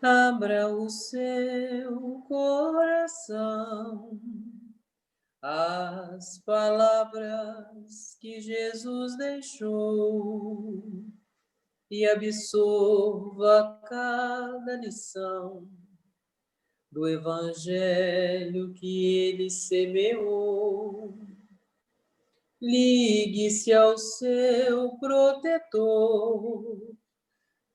Abra o seu coração às palavras que Jesus deixou e absorva cada lição do Evangelho que ele semeou. Ligue-se ao seu protetor,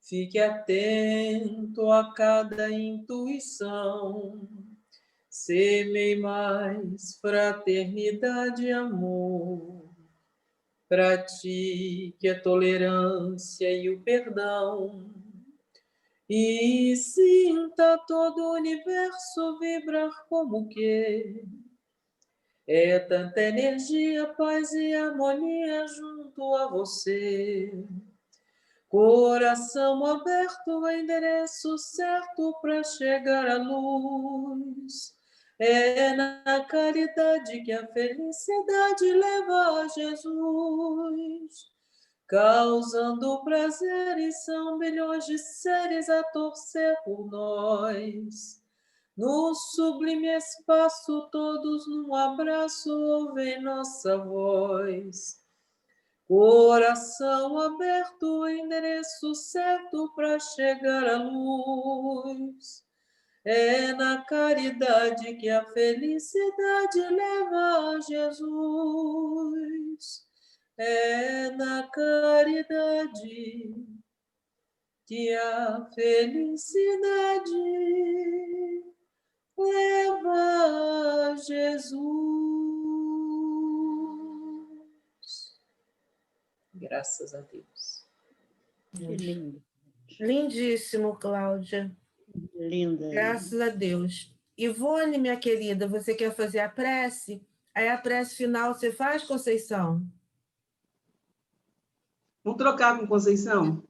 fique atento a cada intuição, semeie mais fraternidade e amor, pratique a tolerância e o perdão, e sinta todo o universo vibrar como que é tanta energia, paz e harmonia junto a você. Coração aberto, endereço certo para chegar à luz. É na caridade que a felicidade leva a Jesus. Causando prazer, e são bilhões de seres a torcer por nós. No sublime espaço, todos num abraço, ouvem nossa voz. Coração aberto, endereço certo para chegar à luz. É na caridade que a felicidade leva a Jesus. É na caridade que a felicidade leva a Jesus. Graças a Deus. Que lindo. Lindíssimo, Cláudia. Linda. Graças a Deus. Ivone, minha querida, você quer fazer a prece? Aí a prece final você faz, Conceição? Vamos trocar com Conceição?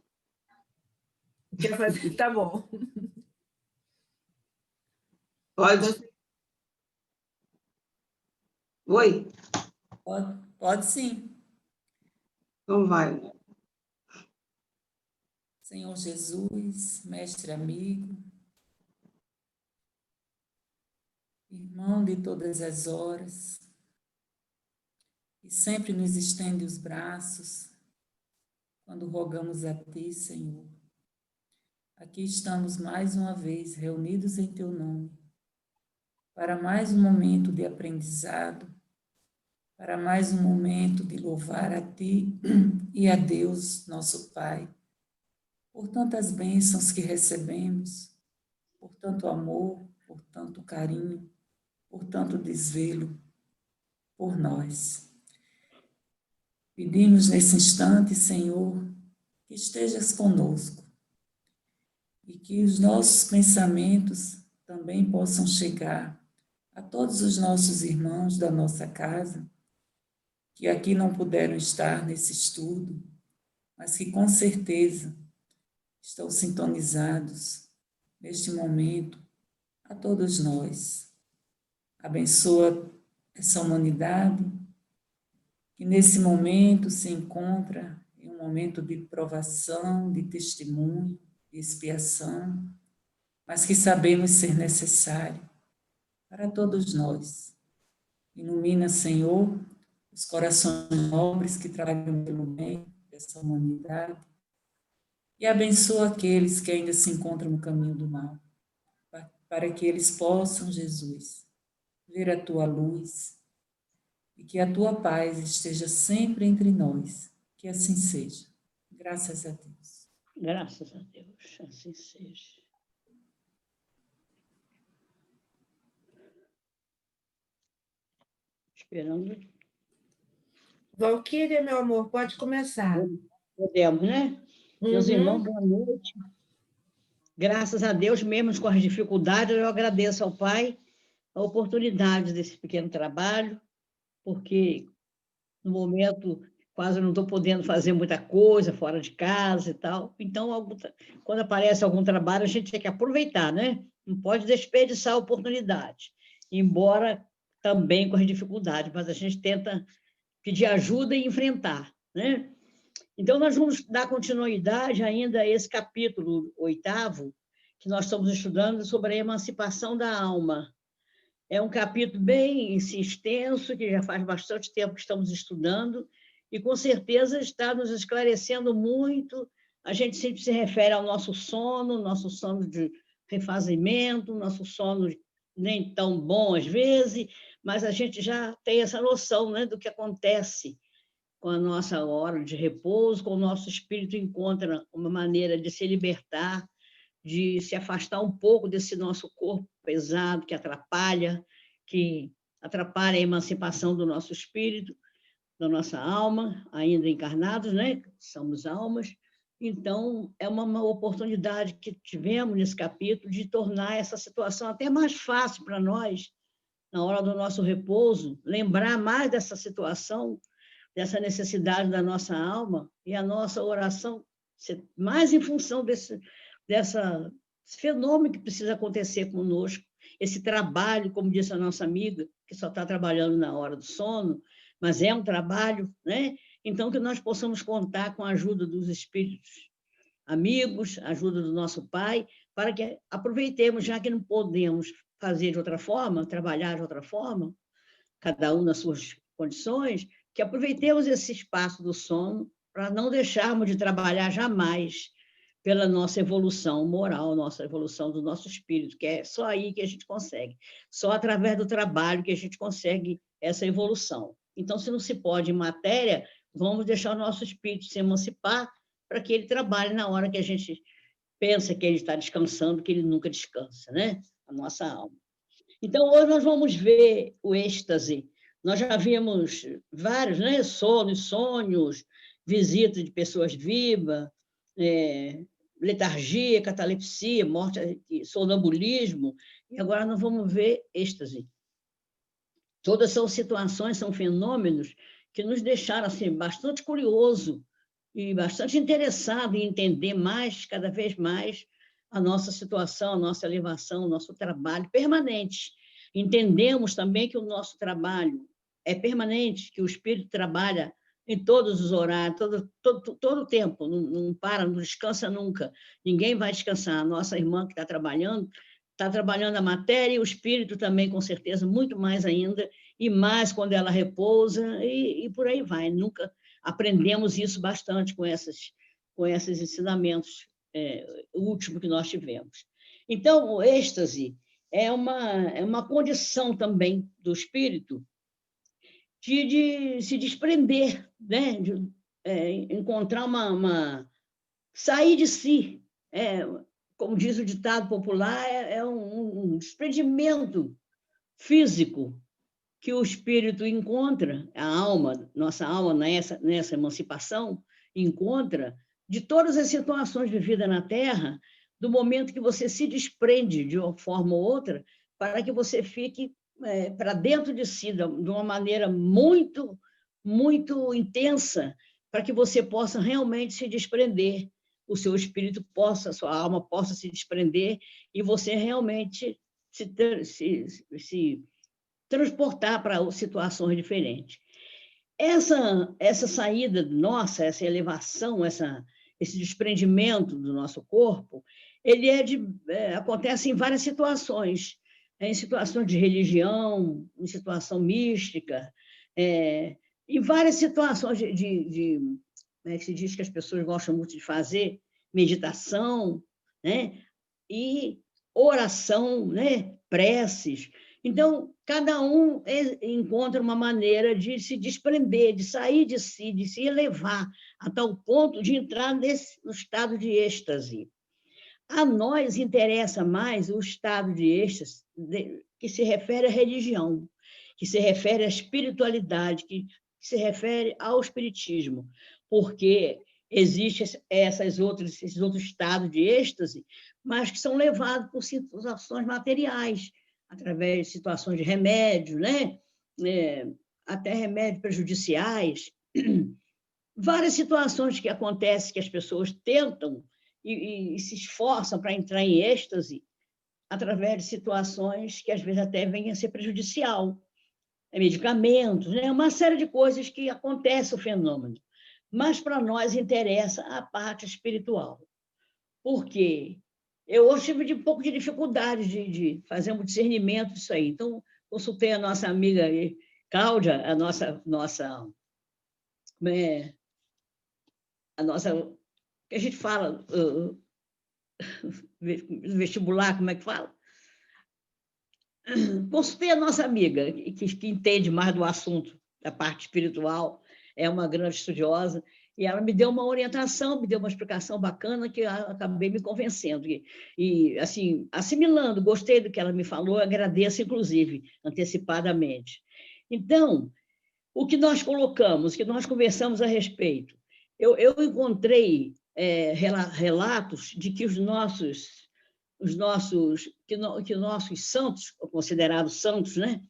Quer fazer? Tá bom. Pode? Oi? Pode sim. Então vai. Senhor Jesus, mestre amigo, irmão de todas as horas, e sempre nos estende os braços quando rogamos a Ti, Senhor. Aqui estamos mais uma vez reunidos em Teu nome, para mais um momento de aprendizado, para mais um momento de louvar a Ti e a Deus, nosso Pai, por tantas bênçãos que recebemos, por tanto amor, por tanto carinho, por tanto desvelo por nós. Pedimos nesse instante, Senhor, que estejas conosco e que os nossos pensamentos também possam chegar a todos os nossos irmãos da nossa casa, que aqui não puderam estar nesse estudo, mas que com certeza estão sintonizados neste momento a todos nós. Abençoa essa humanidade que nesse momento se encontra em um momento de provação, de testemunho, de expiação, mas que sabemos ser necessário para todos nós. Ilumina, Senhor, os corações nobres que trabalham pelo bem dessa humanidade e abençoa aqueles que ainda se encontram no caminho do mal, para que eles possam, Jesus, ver a Tua luz e que a Tua paz esteja sempre entre nós. Que assim seja. Graças a Deus. Graças a Deus, assim seja. Esperando. Valquíria, meu amor, pode começar. Podemos, né? Meus irmãos, boa noite. Graças a Deus, mesmo com as dificuldades, eu agradeço ao Pai a oportunidade desse pequeno trabalho, porque no momento quase não estou podendo fazer muita coisa fora de casa e tal. Então, quando aparece algum trabalho, a gente tem que aproveitar, né? Não pode desperdiçar a oportunidade, embora também com as dificuldades, mas a gente tenta pedir ajuda e enfrentar, né? Então, nós vamos dar continuidade ainda a esse capítulo 8º, que nós estamos estudando sobre a emancipação da alma. É um capítulo bem extenso, que já faz bastante tempo que estamos estudando, e com certeza está nos esclarecendo muito. A gente sempre se refere ao nosso sono de refazimento, nosso sono nem tão bom às vezes, mas a gente já tem essa noção, né, do que acontece com a nossa hora de repouso, com o nosso espírito encontra uma maneira de se libertar, de se afastar um pouco desse nosso corpo pesado que atrapalha a emancipação do nosso espírito, da nossa alma, ainda encarnados, né? Somos almas. Então, é uma oportunidade que tivemos nesse capítulo de tornar essa situação até mais fácil para nós, na hora do nosso repouso, lembrar mais dessa situação, dessa necessidade da nossa alma, e a nossa oração ser mais em função desse fenômeno que precisa acontecer conosco, esse trabalho, como disse a nossa amiga, que só está trabalhando na hora do sono, mas é um trabalho, né? Então, que nós possamos contar com a ajuda dos espíritos amigos, a ajuda do nosso Pai, para que aproveitemos, já que não podemos fazer de outra forma, trabalhar de outra forma, cada um nas suas condições, que aproveitemos esse espaço do sono para não deixarmos de trabalhar jamais pela nossa evolução moral, nossa evolução do nosso espírito, que é só aí que a gente consegue, só através do trabalho que a gente consegue essa evolução. Então, se não se pode em matéria, vamos deixar o nosso espírito se emancipar para que ele trabalhe na hora que a gente pensa que ele está descansando, que ele nunca descansa, né? A nossa alma. Então, hoje nós vamos ver o êxtase. Nós já vimos vários, né? Sonhos, visita de pessoas vivas, letargia, catalepsia, morte, sonambulismo, e agora nós vamos ver êxtase. Todas são situações, são fenômenos que nos deixaram assim, bastante curioso e bastante interessado em entender mais, cada vez mais, a nossa situação, a nossa elevação, o nosso trabalho permanente. Entendemos também que o nosso trabalho é permanente, que o espírito trabalha em todos os horários, todo o tempo, não para, não descansa nunca. Ninguém vai descansar. A nossa irmã que está trabalhando a matéria e o espírito também, com certeza, muito mais ainda, e mais quando ela repousa, e por aí vai. Nunca aprendemos isso bastante com esses ensinamentos últimos que nós tivemos. Então, o êxtase é uma condição também do espírito de se desprender, né? De encontrar sair de si. Como diz o ditado popular, é um desprendimento físico que o espírito encontra, a alma, nossa alma nessa emancipação, encontra de todas as situações de vida na Terra, do momento que você se desprende de uma forma ou outra, para que você fique para dentro de si, de uma maneira muito, muito intensa, para que você possa realmente se desprender, o seu espírito possa, a sua alma possa se desprender e você realmente se transportar para situações diferentes. Essa saída nossa, essa elevação, esse desprendimento do nosso corpo, ele acontece em várias situações, em situações de religião, em situação mística, em várias situações que se diz que as pessoas gostam muito de fazer, meditação, né? E oração, né? Preces. Então, cada um encontra uma maneira de se desprender, de sair de si, de se elevar, a tal ponto de entrar no estado de êxtase. A nós interessa mais o estado de êxtase que se refere à religião, que se refere à espiritualidade, que se refere ao espiritismo, porque existem esses outros estados de êxtase, mas que são levados por situações materiais, através de situações de remédio, né? Até remédios prejudiciais, várias situações que acontecem que as pessoas tentam e se esforçam para entrar em êxtase através de situações que às vezes até vêm a ser prejudicial. medicamentos, né? Uma série de coisas que acontece o fenômeno. Mas para nós interessa a parte espiritual. Por quê? Eu hoje tive um pouco de dificuldade de fazer um discernimento disso aí. Então, consultei a nossa amiga Cláudia, a nossa que a gente fala, vestibular, como é que fala? Consultei a nossa amiga, que entende mais do assunto, da parte espiritual, é uma grande estudiosa, e ela me deu uma orientação, me deu uma explicação bacana que eu acabei me convencendo. E assim, assimilando, gostei do que ela me falou, agradeço, inclusive, antecipadamente. Então, o que nós colocamos, o que nós conversamos a respeito, eu encontrei relatos de que os nossos santos, considerados santos, né?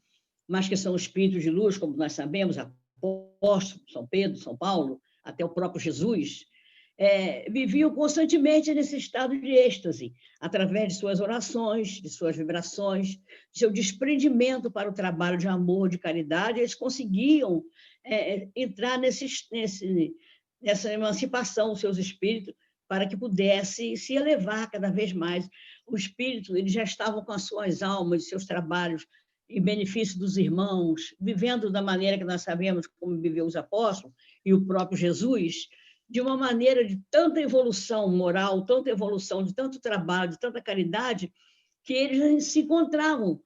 Mas que são espíritos de luz, como nós sabemos, apóstolos, São Pedro, São Paulo, até o próprio Jesus, viviam constantemente nesse estado de êxtase, através de suas orações, de suas vibrações, de seu desprendimento para o trabalho de amor, de caridade, eles conseguiam entrar nessa emancipação, os seus espíritos, para que pudesse se elevar cada vez mais. O espírito, eles já estavam com as suas almas, seus trabalhos, em benefício dos irmãos, vivendo da maneira que nós sabemos como viveu os apóstolos e o próprio Jesus, de uma maneira de tanta evolução moral, tanta evolução, de tanto trabalho, de tanta caridade, que eles se encontravam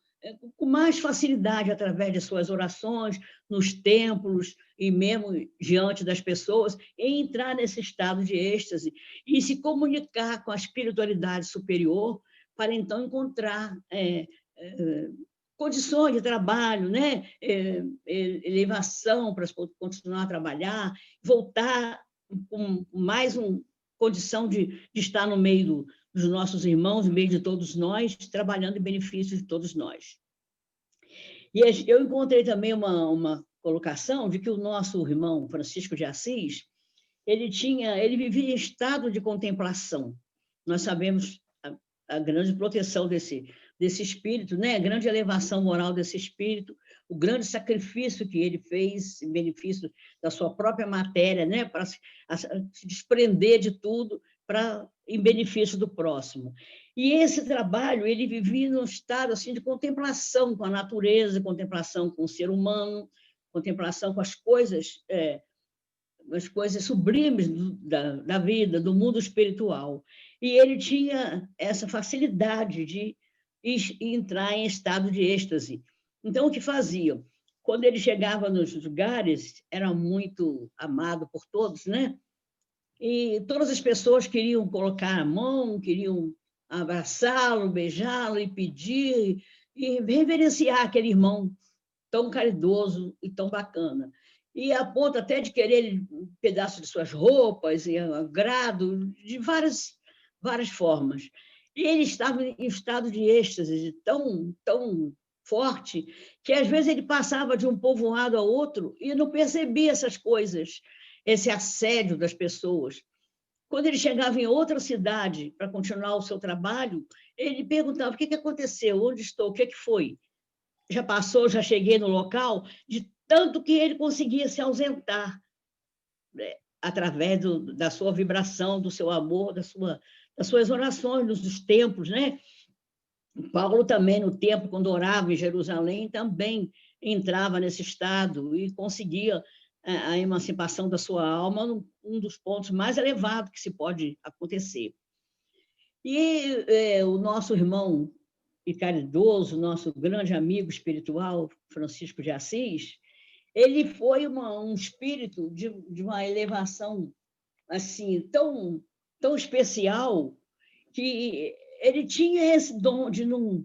com mais facilidade através de suas orações, nos templos e mesmo diante das pessoas, em entrar nesse estado de êxtase e se comunicar com a espiritualidade superior para, então, encontrar condições de trabalho, né? Elevação para continuar a trabalhar, voltar com mais uma condição de estar no meio dos nossos irmãos, no meio de todos nós, trabalhando em benefício de todos nós. E eu encontrei também uma colocação de que o nosso irmão Francisco de Assis, ele vivia em estado de contemplação. Nós sabemos a grande proteção desse espírito, né? A grande elevação moral desse espírito, o grande sacrifício que ele fez em benefício da sua própria matéria, né? Para se desprender de tudo em benefício do próximo. E esse trabalho, ele vivia num estado assim, de contemplação com a natureza, contemplação com o ser humano, contemplação com as coisas sublimes da vida, do mundo espiritual. E ele tinha essa facilidade de entrar em estado de êxtase. Então, o que fazia? Quando ele chegava nos lugares, era muito amado por todos, né? E todas as pessoas queriam colocar a mão, queriam abraçá-lo, beijá-lo e pedir, e reverenciar aquele irmão tão caridoso e tão bacana. E a ponto até de querer um pedaço de suas roupas, e agrado, de várias formas. E ele estava em estado de êxtase tão forte que, às vezes, ele passava de um povoado a outro e não percebia essas coisas, esse assédio das pessoas. Quando ele chegava em outra cidade para continuar o seu trabalho, ele perguntava: o que aconteceu? Onde estou? O que foi? Já passou? Já cheguei no local? De tanto que ele conseguia se ausentar, né? Através da sua vibração, do seu amor, das suas orações, dos templos, né? Paulo também, no templo, quando orava em Jerusalém, também entrava nesse estado e conseguia a emancipação da sua alma, um dos pontos mais elevados que se pode acontecer. E o nosso irmão e caridoso, nosso grande amigo espiritual, Francisco de Assis, ele foi um espírito de uma elevação assim tão especial, que ele tinha esse dom de não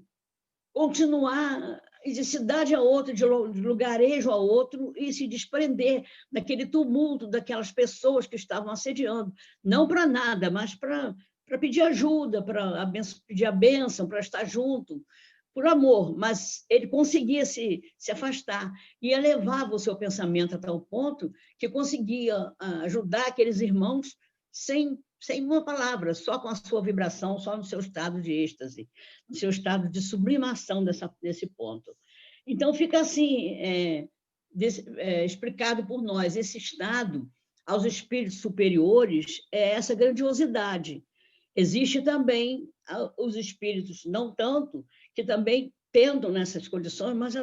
continuar de cidade a outra, de lugarejo a outro, e se desprender daquele tumulto, daquelas pessoas que estavam assediando, não para nada, mas para pedir ajuda, para pedir a bênção, para estar junto, por amor, mas ele conseguia se afastar e elevava o seu pensamento a tal ponto que conseguia ajudar aqueles irmãos sem uma palavra, só com a sua vibração, só no seu estado de êxtase, no seu estado de sublimação desse ponto. Então, fica assim, explicado por nós, esse estado aos espíritos superiores é essa grandiosidade. Existe também os espíritos, não tanto, que também tentam nessas condições, mas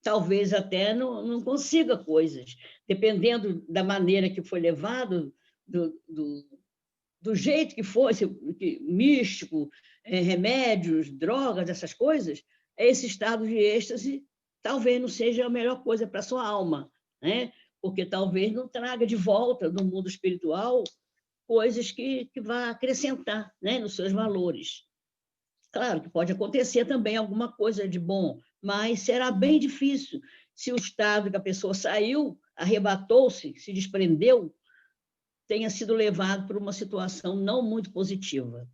talvez até não consiga coisas, dependendo da maneira que foi levado, do jeito que fosse, místico, remédios, drogas, essas coisas, esse estado de êxtase talvez não seja a melhor coisa para a sua alma, né? Porque talvez não traga de volta do mundo espiritual coisas que vá acrescentar, né, nos seus valores. Claro que pode acontecer também alguma coisa de bom, mas será bem difícil se o estado que a pessoa saiu, arrebatou-se, se desprendeu, tenha sido levado por uma situação não muito positiva.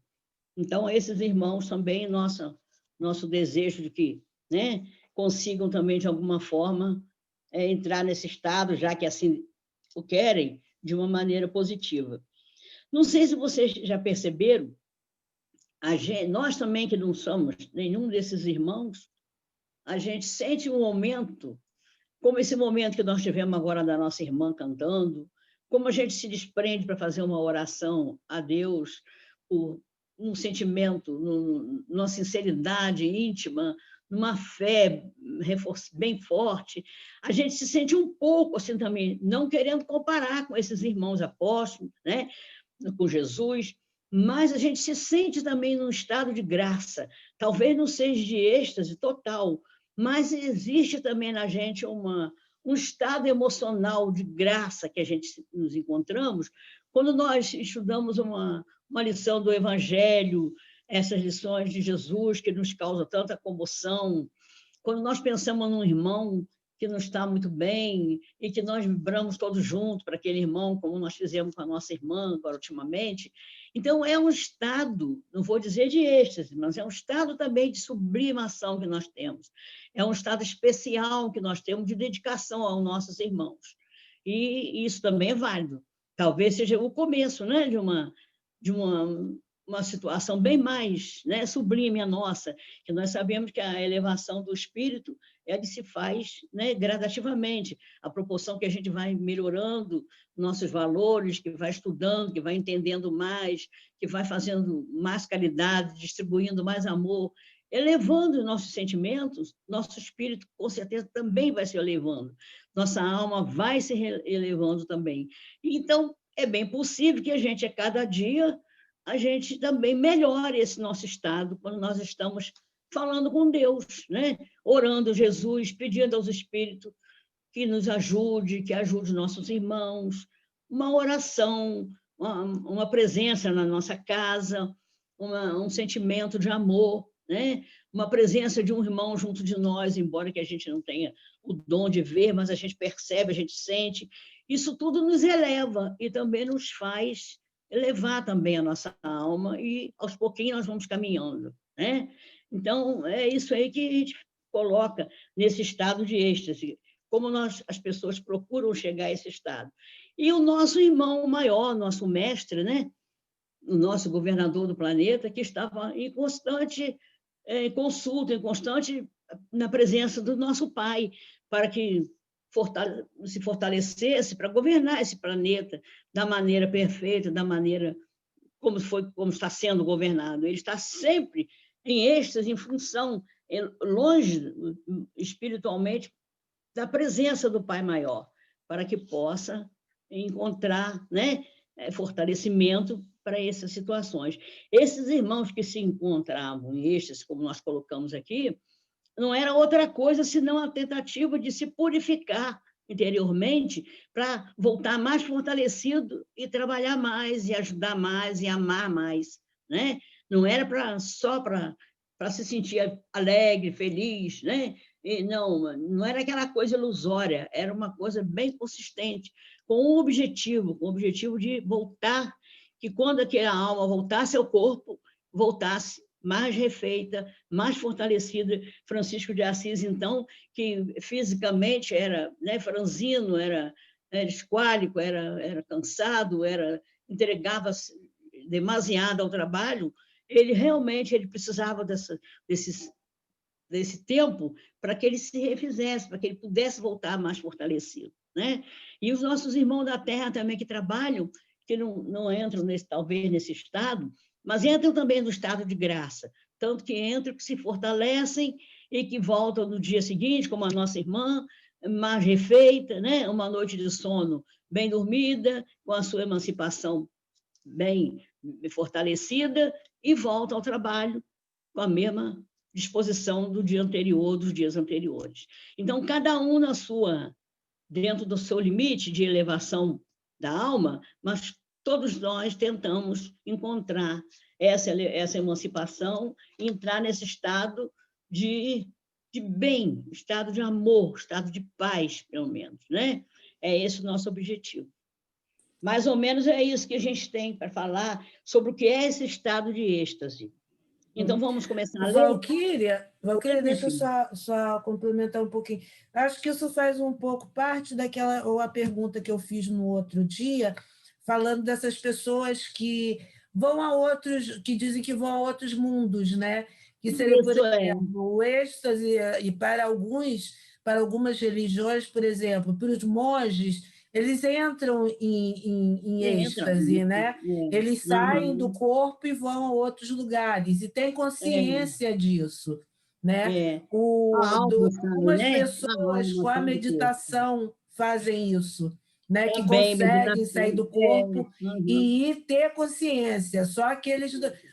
Então, esses irmãos também, nosso desejo de que, né, consigam também, de alguma forma, entrar nesse estado, já que assim o querem, de uma maneira positiva. Não sei se vocês já perceberam, nós também que não somos nenhum desses irmãos, a gente sente um momento, como esse momento que nós tivemos agora da nossa irmã cantando, como a gente se desprende para fazer uma oração a Deus, por um sentimento, numa sinceridade íntima, numa fé bem forte, a gente se sente um pouco assim também, não querendo comparar com esses irmãos apóstolos, né, com Jesus, mas a gente se sente também num estado de graça, talvez não seja de êxtase total, mas existe também na gente um estado emocional de graça que a gente nos encontramos quando nós estudamos uma lição do Evangelho, essas lições de Jesus que nos causam tanta comoção, quando nós pensamos num irmão que não está muito bem e que nós vibramos todos juntos para aquele irmão, como nós fizemos com a nossa irmã agora ultimamente. Então, é um estado, não vou dizer de êxtase, mas é um estado também de sublimação que nós temos. É um estado especial que nós temos de dedicação aos nossos irmãos. E isso também é válido. Talvez seja o começo, né, de uma situação bem mais, né, sublime a nossa, que nós sabemos que a elevação do espírito se faz, né, gradativamente, à proporção que a gente vai melhorando nossos valores, que vai estudando, que vai entendendo mais, que vai fazendo mais caridade, distribuindo mais amor, elevando nossos sentimentos, nosso espírito, com certeza, também vai se elevando, nossa alma vai se elevando também. Então, é bem possível que a gente, a cada dia, a gente também melhore esse nosso estado quando nós estamos falando com Deus, né? Orando Jesus, pedindo aos Espíritos que nos ajude, que ajude nossos irmãos, uma oração, uma presença na nossa casa, um sentimento de amor, né? Uma presença de um irmão junto de nós, embora que a gente não tenha o dom de ver, mas a gente percebe, a gente sente. Isso tudo nos eleva e também nos faz elevar também a nossa alma e, aos pouquinhos, nós vamos caminhando, né? Então, é isso aí que a gente coloca nesse estado de êxtase, como as pessoas procuram chegar a esse estado. E o nosso irmão maior, nosso mestre, né? O nosso governador do planeta, que estava em constante consulta, em constante na presença do nosso Pai, para que se fortalecesse para governar esse planeta da maneira perfeita, da maneira como está sendo governado. Ele está sempre em êxtase, em função, longe espiritualmente da presença do Pai Maior, para que possa encontrar, né, fortalecimento para essas situações. Esses irmãos que se encontravam em êxtase, como nós colocamos aqui, não era outra coisa senão a tentativa de se purificar interiormente para voltar mais fortalecido e trabalhar mais, e ajudar mais, e amar mais, né? Não era só para se sentir alegre, feliz, né? E não era aquela coisa ilusória, era uma coisa bem consistente, com um objetivo, com o objetivo de voltar, que quando aquela alma voltasse ao corpo, voltasse mais refeita, mais fortalecida. Francisco de Assis, então, que fisicamente era, né, franzino, era esquálico, era cansado, entregava-se demasiado ao trabalho, ele realmente precisava desses desse tempo para que ele se refizesse, para que ele pudesse voltar mais fortalecido, né? E os nossos irmãos da Terra também que trabalham, que não entram talvez nesse estado, mas entram também no estado de graça, tanto que entram, que se fortalecem e que voltam no dia seguinte, como a nossa irmã, mais refeita, né? Uma noite de sono bem dormida, com a sua emancipação bem fortalecida, e volta ao trabalho com a mesma disposição do dia anterior, dos dias anteriores. Então, cada um dentro do seu limite de elevação da alma, mas todos nós tentamos encontrar essa emancipação, entrar nesse estado de bem, estado de amor, estado de paz, pelo menos, né? É esse o nosso objetivo. Mais ou menos é isso que a gente tem para falar sobre o que é esse estado de êxtase. Então, vamos começar a ler? Valquíria, deixa eu só complementar um pouquinho. Acho que isso faz um pouco parte ou a pergunta que eu fiz no outro dia, falando dessas pessoas que vão a outros, que dizem que vão a outros mundos, né? Que seria, por exemplo, o êxtase, e para algumas religiões, por exemplo, para os monges, eles entram em êxtase, né? Eles saem do corpo e vão a outros lugares, e têm consciência disso, né? Algumas pessoas com a meditação fazem isso, né? Que conseguem sair do corpo e ter consciência. Só que eles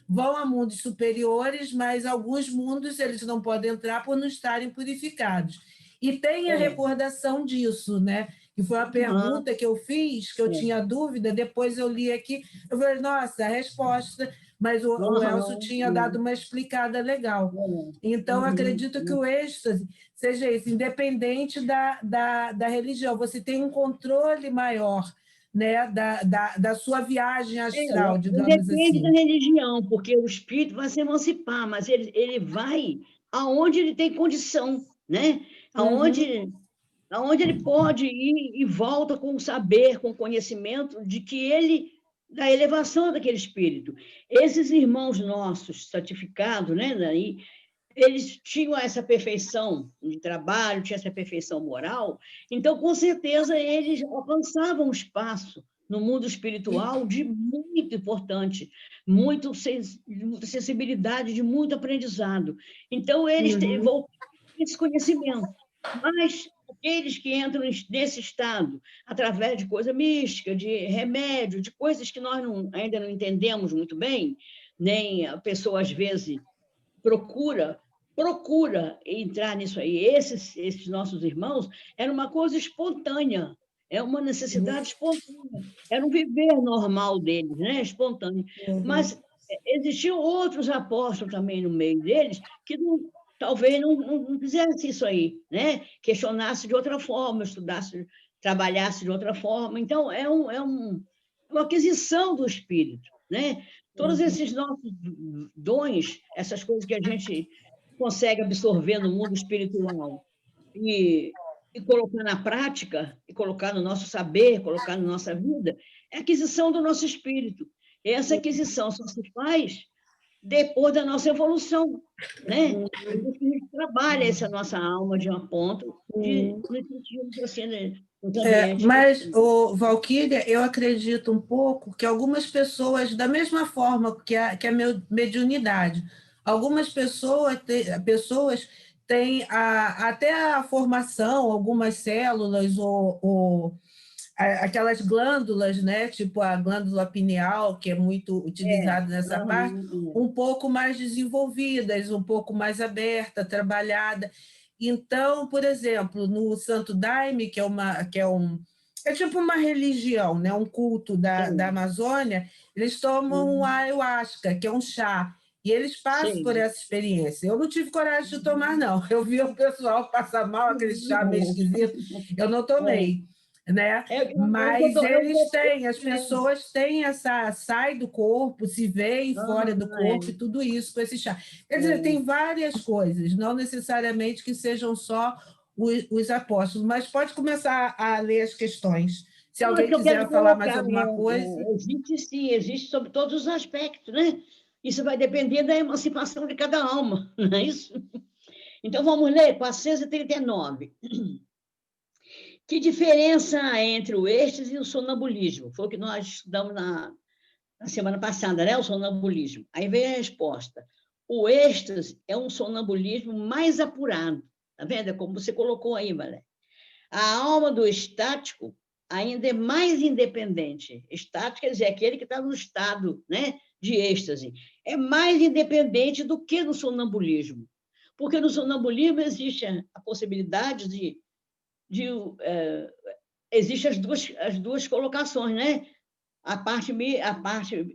vão a mundos superiores, mas alguns mundos eles não podem entrar por não estarem purificados. E tem a recordação disso, né? Que foi a pergunta que eu fiz, que eu tinha dúvida, depois eu li aqui, eu falei, nossa, a resposta, mas o Elcio tinha dado uma explicada legal. Então, acredito que o êxtase seja isso, independente da religião, você tem um controle maior, né, da sua viagem astral, digamos assim. Depende da religião, porque o espírito vai se emancipar, mas ele vai aonde ele tem condição, né? Aonde ele pode ir e volta com o saber, com o conhecimento da elevação daquele espírito. Esses irmãos nossos certificados, né, daí, eles tinham essa perfeição de trabalho, tinham essa perfeição moral, então, com certeza, eles alcançavam um espaço no mundo espiritual de muito importante, muita sensibilidade, de muito aprendizado. Então, eles voltaram esse conhecimento. Mas aqueles que entram nesse estado através de coisa mística, de remédio, de coisas que nós ainda não entendemos muito bem, nem a pessoa, às vezes, procura entrar nisso aí. Esses nossos irmãos, era uma coisa espontânea, é uma necessidade espontânea, era um viver normal deles, né? Espontâneo. Mas existiam outros apóstolos também no meio deles que talvez não fizesse isso aí, né? Questionasse de outra forma, estudasse, trabalhasse de outra forma. Então, é uma aquisição do espírito, né? Todos esses nossos dons, essas coisas que a gente consegue absorver no mundo espiritual e colocar na prática, e colocar no nosso saber, colocar na nossa vida, é a aquisição do nosso espírito. E essa aquisição só se faz depois da nossa evolução, né? A gente trabalha essa nossa alma de uma ponta mas, Valquíria, eu acredito um pouco que algumas pessoas, da mesma forma que a mediunidade, algumas pessoas têm até a formação, algumas células ou aquelas glândulas, né? Tipo a glândula pineal, que é muito utilizada nessa parte, um pouco mais desenvolvidas, um pouco mais aberta, trabalhada. Então, por exemplo, no Santo Daime, é tipo uma religião, né? Um culto da Amazônia, eles tomam a ayahuasca, que é um chá, e eles passam por essa experiência. Eu não tive coragem de tomar, não. Eu vi o pessoal passar mal, aquele chá meio esquisito, eu não tomei. Né? Mas as pessoas têm sai do corpo, se veem fora do corpo e tudo isso com esse chá. Quer dizer, tem várias coisas, não necessariamente que sejam só os apóstolos, mas pode começar a ler as questões. Se alguém quiser falar mais alguma coisa. Existe sim, existe sobre todos os aspectos, né? Isso vai depender da emancipação de cada alma, não é isso? Então, vamos ler 439. Que diferença há entre o êxtase e o sonambulismo? Foi o que nós estudamos na semana passada, né? O sonambulismo. Aí vem a resposta. O êxtase é um sonambulismo mais apurado. Está vendo? É como você colocou aí, Valéria. A alma do estático ainda é mais independente. Estático quer dizer aquele que está no estado, né, de êxtase. É mais independente do que no sonambulismo. Porque no sonambulismo existe a possibilidade existem as duas colocações, né? A parte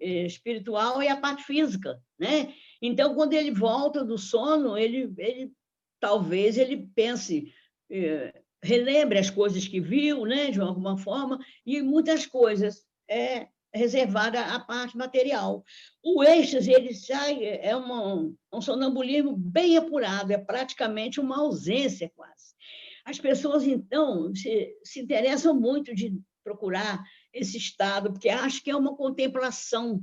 espiritual e a parte física, né? Então, quando ele volta do sono, talvez ele pense, relembre as coisas que viu, né? De alguma forma, e muitas coisas reservada à parte material. O êxtase, ele sai, é um sonambulismo bem apurado, é praticamente uma ausência quase. As pessoas, então, se interessam muito de procurar esse estado, porque acham que é uma contemplação,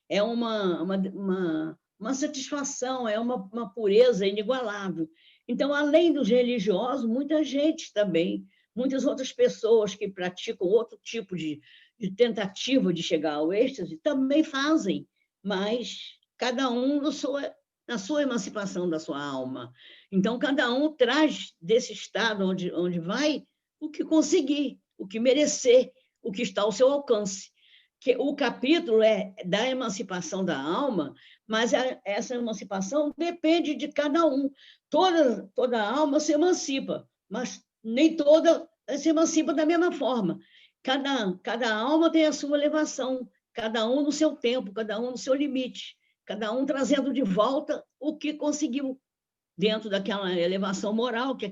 é uma satisfação, é uma pureza inigualável. Então, além dos religiosos, muita gente também, muitas outras pessoas que praticam outro tipo de tentativa de chegar ao êxtase também fazem, mas cada um na sua emancipação da sua alma. Então, cada um traz desse estado onde vai o que conseguir, o que merecer, o que está ao seu alcance. Que o capítulo é da emancipação da alma, mas essa emancipação depende de cada um. Toda alma se emancipa, mas nem toda se emancipa da mesma forma. Cada alma tem a sua elevação, cada um no seu tempo, cada um no seu limite, cada um trazendo de volta o que conseguiu dentro daquela elevação moral que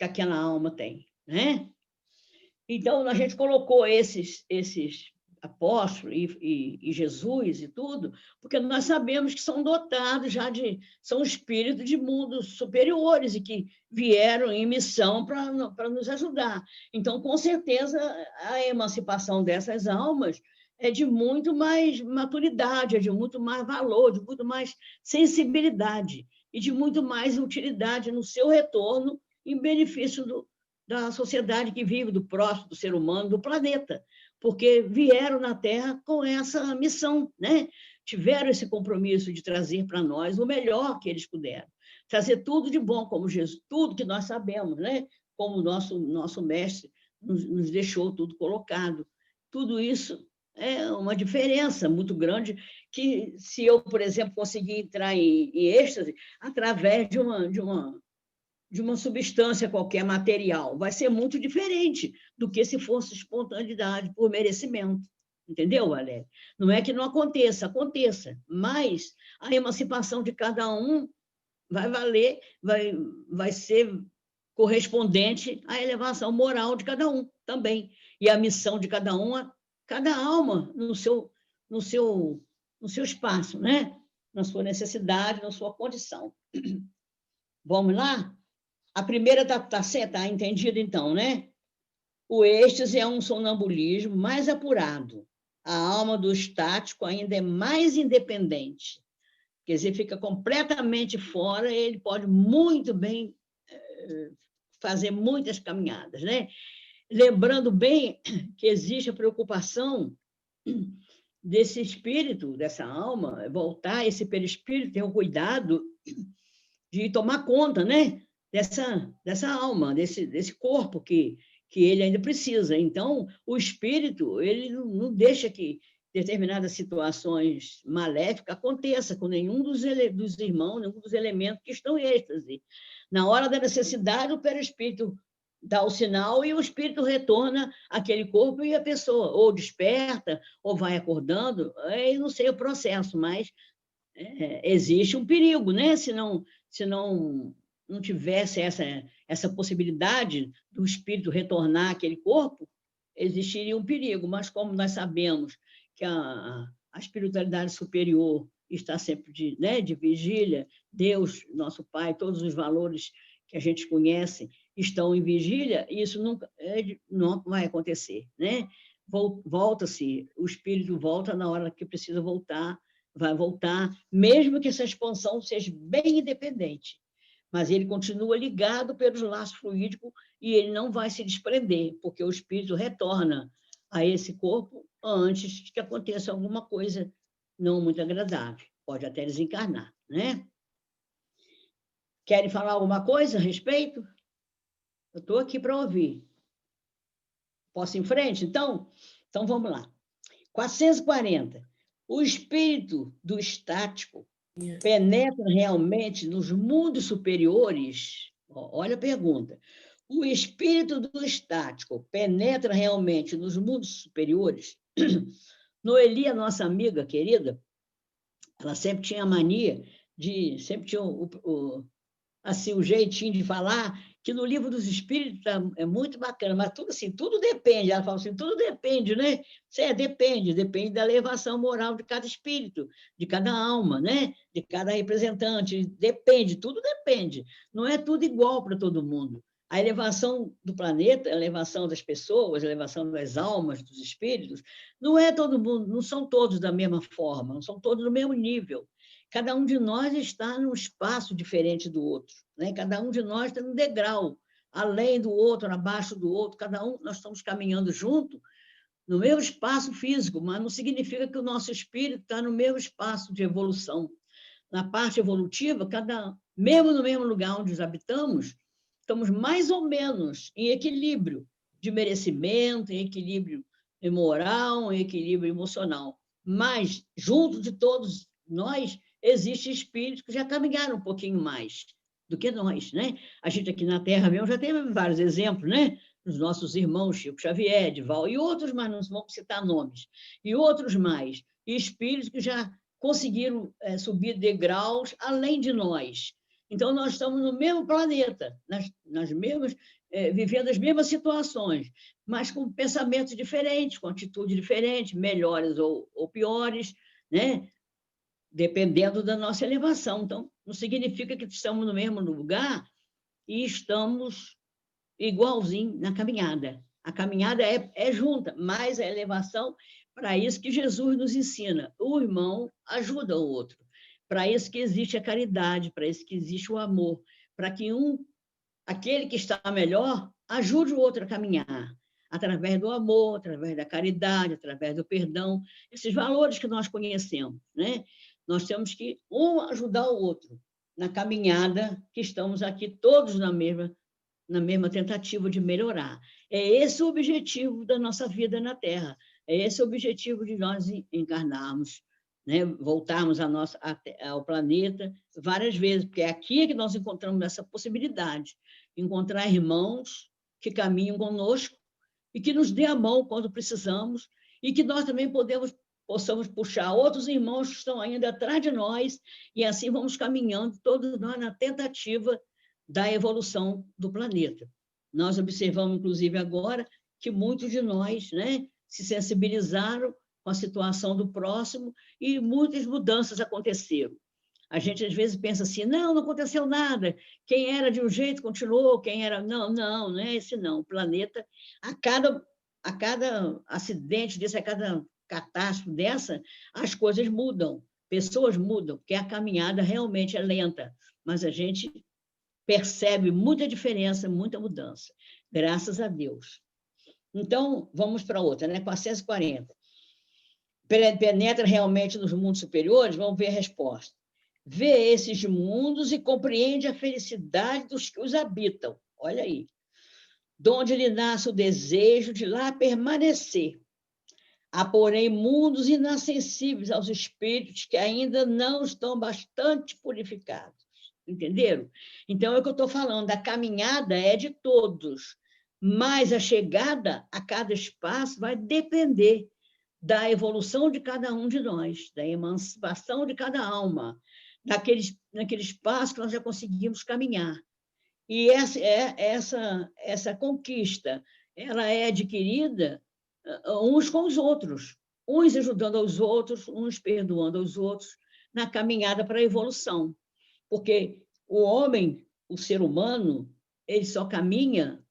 aquela alma tem, né? Então, a gente colocou esses apóstolos e Jesus e tudo, porque nós sabemos que são dotados são espíritos de mundos superiores e que vieram em missão para nos ajudar. Então, com certeza, a emancipação dessas almas é de muito mais maturidade, é de muito mais valor, de muito mais sensibilidade e de muito mais utilidade no seu retorno em benefício da sociedade que vive, do próximo, do ser humano, do planeta, porque vieram na Terra com essa missão, né? Tiveram esse compromisso de trazer para nós o melhor que eles puderam, trazer tudo de bom, como Jesus, tudo que nós sabemos, né? Como o nosso mestre nos deixou tudo colocado. Tudo isso é uma diferença muito grande que, se eu, por exemplo, conseguir entrar em êxtase através de uma substância qualquer material, vai ser muito diferente do que se fosse espontaneidade por merecimento. Entendeu, Valéria? Não é que não aconteça, mas a emancipação de cada um vai valer, vai ser correspondente à elevação moral de cada um também, e a missão de cada alma no seu espaço, né? Na sua necessidade, na sua condição. Vamos lá? A primeira está entendida, então, né? O êxtase é um sonambulismo mais apurado. A alma do estático ainda é mais independente. Quer dizer, fica completamente fora, ele pode muito bem fazer muitas caminhadas, né? Lembrando bem que existe a preocupação desse espírito, dessa alma, voltar esse perispírito, ter o cuidado de tomar conta, né? Dessa alma, desse corpo que ele ainda precisa. Então, o espírito, ele não deixa que determinadas situações maléficas aconteçam com nenhum dos irmãos, nenhum dos elementos que estão em êxtase. Na hora da necessidade, o perispírito dá o sinal e o espírito retorna àquele corpo e a pessoa ou desperta, ou vai acordando, eu não sei o processo, mas existe um perigo, né? Se não tivesse essa possibilidade do espírito retornar àquele corpo, existiria um perigo. Mas como nós sabemos que a espiritualidade superior está sempre de vigília, Deus, nosso Pai, todos os valores que a gente conhece estão em vigília, isso nunca não vai acontecer, né? Volta-se, o espírito volta na hora que precisa voltar, vai voltar, mesmo que essa expansão seja bem independente. mas ele continua ligado pelos laços fluídicos e ele não vai se desprender, porque o espírito retorna a esse corpo antes que aconteça alguma coisa não muito agradável. Pode até desencarnar, né? Querem falar alguma coisa a respeito? Eu estou aqui para ouvir. Posso ir em frente, então? Então, vamos lá. 440. O espírito do estático penetra realmente nos mundos superiores? Olha a pergunta. O espírito do estático penetra realmente nos mundos superiores? Noeli, a nossa amiga querida, ela sempre tinha a mania de... Sempre tinha assim, o jeitinho de falar, que no livro dos Espíritos é muito bacana, mas tudo assim, tudo depende, ela fala assim, tudo depende, né? Depende da elevação moral de cada espírito, de cada alma, né? De cada representante, depende, tudo depende. Não é tudo igual para todo mundo. A elevação do planeta, a elevação das pessoas, a elevação das almas, dos espíritos, não é todo mundo, não são todos da mesma forma, não são todos do mesmo nível. Cada um de nós está num espaço diferente do outro, né? Cada um de nós está num degrau, além do outro, abaixo do outro, cada um, nós estamos caminhando junto no mesmo espaço físico, mas não significa que o nosso espírito está no mesmo espaço de evolução. Na parte evolutiva, mesmo no mesmo lugar onde habitamos, estamos mais ou menos em equilíbrio de merecimento, em equilíbrio moral, em equilíbrio emocional. Mas, junto de todos nós, existem espíritos que já caminharam um pouquinho mais do que nós, né? A gente aqui na Terra mesmo já teve vários exemplos, né? Os nossos irmãos Chico Xavier, Dival, e outros mais, não vamos citar nomes, e outros mais, e espíritos que já conseguiram subir degraus além de nós. Então, nós estamos no mesmo planeta, nas mesmas, vivendo as mesmas situações, mas com pensamentos diferentes, com atitudes diferentes, melhores ou piores, né? Dependendo da nossa elevação. Então, não significa que estamos no mesmo lugar e estamos igualzinho na caminhada. A caminhada é junta, mas a elevação, para isso que Jesus nos ensina. O irmão ajuda o outro. Para isso que existe a caridade, para isso que existe o amor, para que aquele que está melhor, ajude o outro a caminhar, através do amor, através da caridade, através do perdão, esses valores que nós conhecemos, né? Nós temos que um ajudar o outro na caminhada que estamos aqui todos na mesma tentativa de melhorar. É esse o objetivo da nossa vida na Terra, é esse o objetivo de nós encarnarmos, né? Voltarmos ao planeta várias vezes, porque é aqui que nós encontramos essa possibilidade, encontrar irmãos que caminham conosco e que nos dê a mão quando precisamos, e que nós também possamos puxar outros irmãos que estão ainda atrás de nós, e assim vamos caminhando, todos nós, na tentativa da evolução do planeta. Nós observamos, inclusive, agora, que muitos de nós, né, se sensibilizaram com a situação do próximo e muitas mudanças aconteceram. A gente, às vezes, pensa assim, não aconteceu nada, quem era de um jeito continuou, quem era... Não é esse não. O planeta, a cada acidente desse, a cada catástrofe dessa, as coisas mudam, pessoas mudam, porque a caminhada realmente é lenta, mas a gente percebe muita diferença, muita mudança, graças a Deus. Então, vamos para outra, né? 440. Penetra realmente nos mundos superiores? Vamos ver a resposta. Vê esses mundos e compreende a felicidade dos que os habitam. Olha aí. De onde lhe nasce o desejo de lá permanecer. Há, porém, mundos inacessíveis aos espíritos que ainda não estão bastante purificados. Entenderam? Então, é o que eu estou falando, a caminhada é de todos, mas a chegada a cada espaço vai depender da evolução de cada um de nós, da emancipação de cada alma, naquele espaço que nós já conseguimos caminhar. E essa conquista, ela é adquirida uns com os outros, uns ajudando aos outros, uns perdoando aos outros, na caminhada para a evolução. Porque o homem, o ser humano, ele só caminha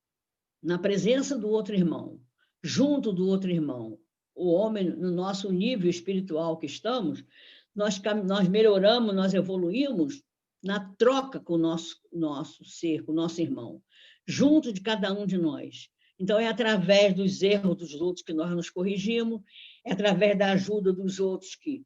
na presença do outro irmão, junto do outro irmão. O homem, no nosso nível espiritual que estamos, nós melhoramos, nós evoluímos na troca com o nosso ser, com o nosso irmão, junto de cada um de nós. Então, é através dos erros dos outros que nós nos corrigimos, é através da ajuda dos outros que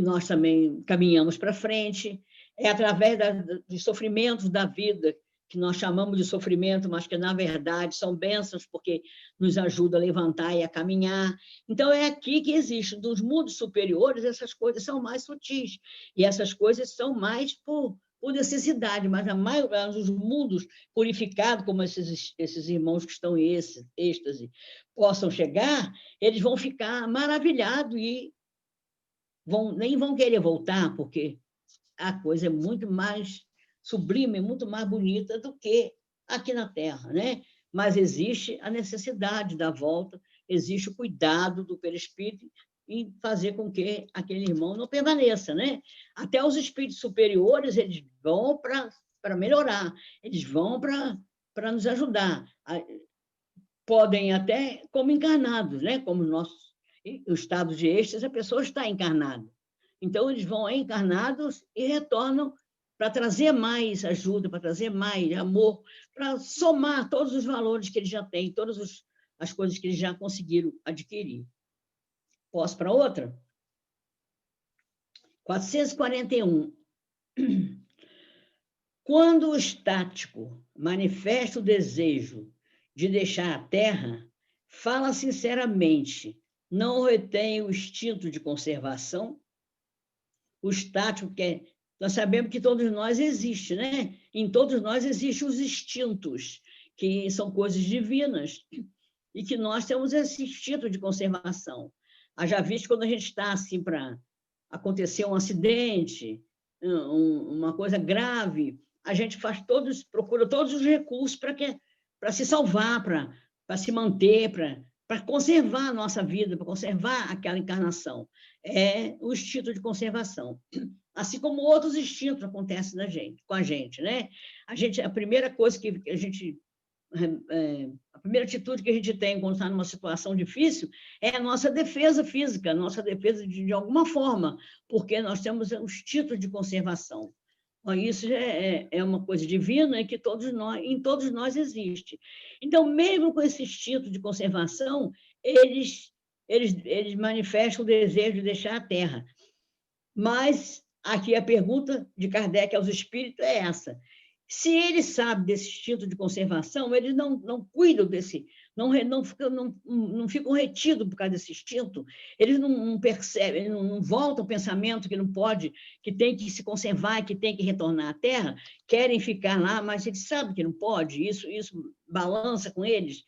nós também caminhamos para frente, é através dos sofrimentos da vida, que nós chamamos de sofrimento, mas que, na verdade, são bênçãos, porque nos ajuda a levantar e a caminhar. Então, é aqui que existe. Dos mundos superiores, essas coisas são mais sutis, e essas coisas são mais por necessidade, mas a maioria dos mundos purificados, como esses irmãos que estão em êxtase, possam chegar, eles vão ficar maravilhados e nem vão querer voltar, porque a coisa é muito mais sublime, muito mais bonita do que aqui na Terra, né? Mas existe a necessidade da volta, existe o cuidado do perispírito em fazer com que aquele irmão não permaneça, né? Até os espíritos superiores, eles vão para melhorar, eles vão para nos ajudar. Podem até, como encarnados, né? Como o estado de êxtase, a pessoa está encarnada. Então, eles vão encarnados e retornam para trazer mais ajuda, para trazer mais amor, para somar todos os valores que eles já têm, todas as coisas que eles já conseguiram adquirir. Posso para outra? 441. Quando o estático manifesta o desejo de deixar a Terra, fala sinceramente, não retém o instinto de conservação? O estático, nós sabemos que todos nós existem, né? Em todos nós existem os instintos, que são coisas divinas, e que nós temos esse instinto de conservação. Haja visto quando a gente está assim para acontecer um acidente, uma coisa grave, a gente procura todos os recursos para se salvar, para se manter, para conservar a nossa vida, para conservar aquela encarnação. É o instinto de conservação. Assim como outros instintos acontecem com a gente, né? A primeira coisa a primeira atitude que a gente tem quando está numa situação difícil é a nossa defesa física, a nossa defesa de alguma forma, porque nós temos o instinto de conservação. Isso é uma coisa divina que em todos nós existe. Então, mesmo com esse instinto de conservação, eles manifestam o desejo de deixar a Terra. Mas aqui a pergunta de Kardec aos espíritos é essa: se eles sabem desse instinto de conservação, eles não cuidam desse, não ficam retidos por causa desse instinto, eles não percebem, eles não voltam ao pensamento que não pode, que tem que se conservar, que tem que retornar à Terra, querem ficar lá, mas eles sabem que não pode, isso balança com eles.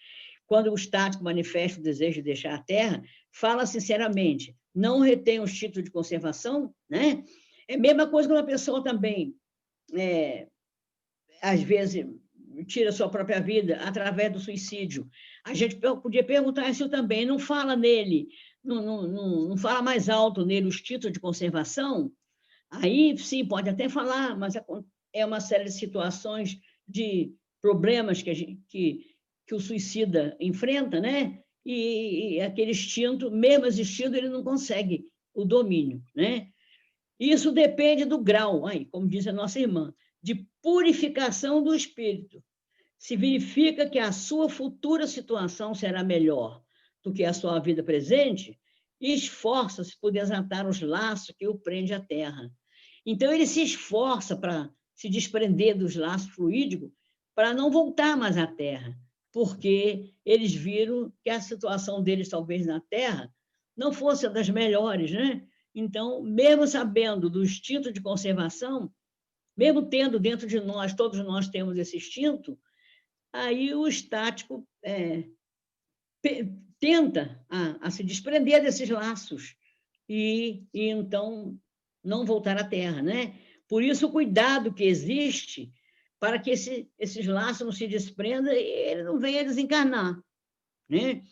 Quando o estático manifesta o desejo de deixar a Terra, fala sinceramente, não retém o instinto de conservação, né? É a mesma coisa quando a pessoa também às vezes, tira a sua própria vida através do suicídio. A gente podia perguntar isso também, não fala nele, não fala mais alto nele o instinto de conservação? Aí, sim, pode até falar, mas é uma série de situações, de problemas que o suicida enfrenta, né? E aquele instinto, mesmo existindo, ele não consegue o domínio, né? Isso depende do grau, aí, como diz a nossa irmã, de purificação do espírito. Se verifica que a sua futura situação será melhor do que a sua vida presente, esforça-se por desatar os laços que o prende à terra. Então, ele se esforça para se desprender dos laços fluídicos para não voltar mais à terra, porque eles viram que a situação deles, talvez, na terra, não fosse a das melhores, né? Então, mesmo sabendo do instinto de conservação, mesmo tendo dentro de nós, todos nós temos esse instinto, aí o estático tenta a se desprender desses laços e então não voltar à Terra, né? Por isso o cuidado que existe para que esses laços não se desprendam e ele não venha desencarnar, né?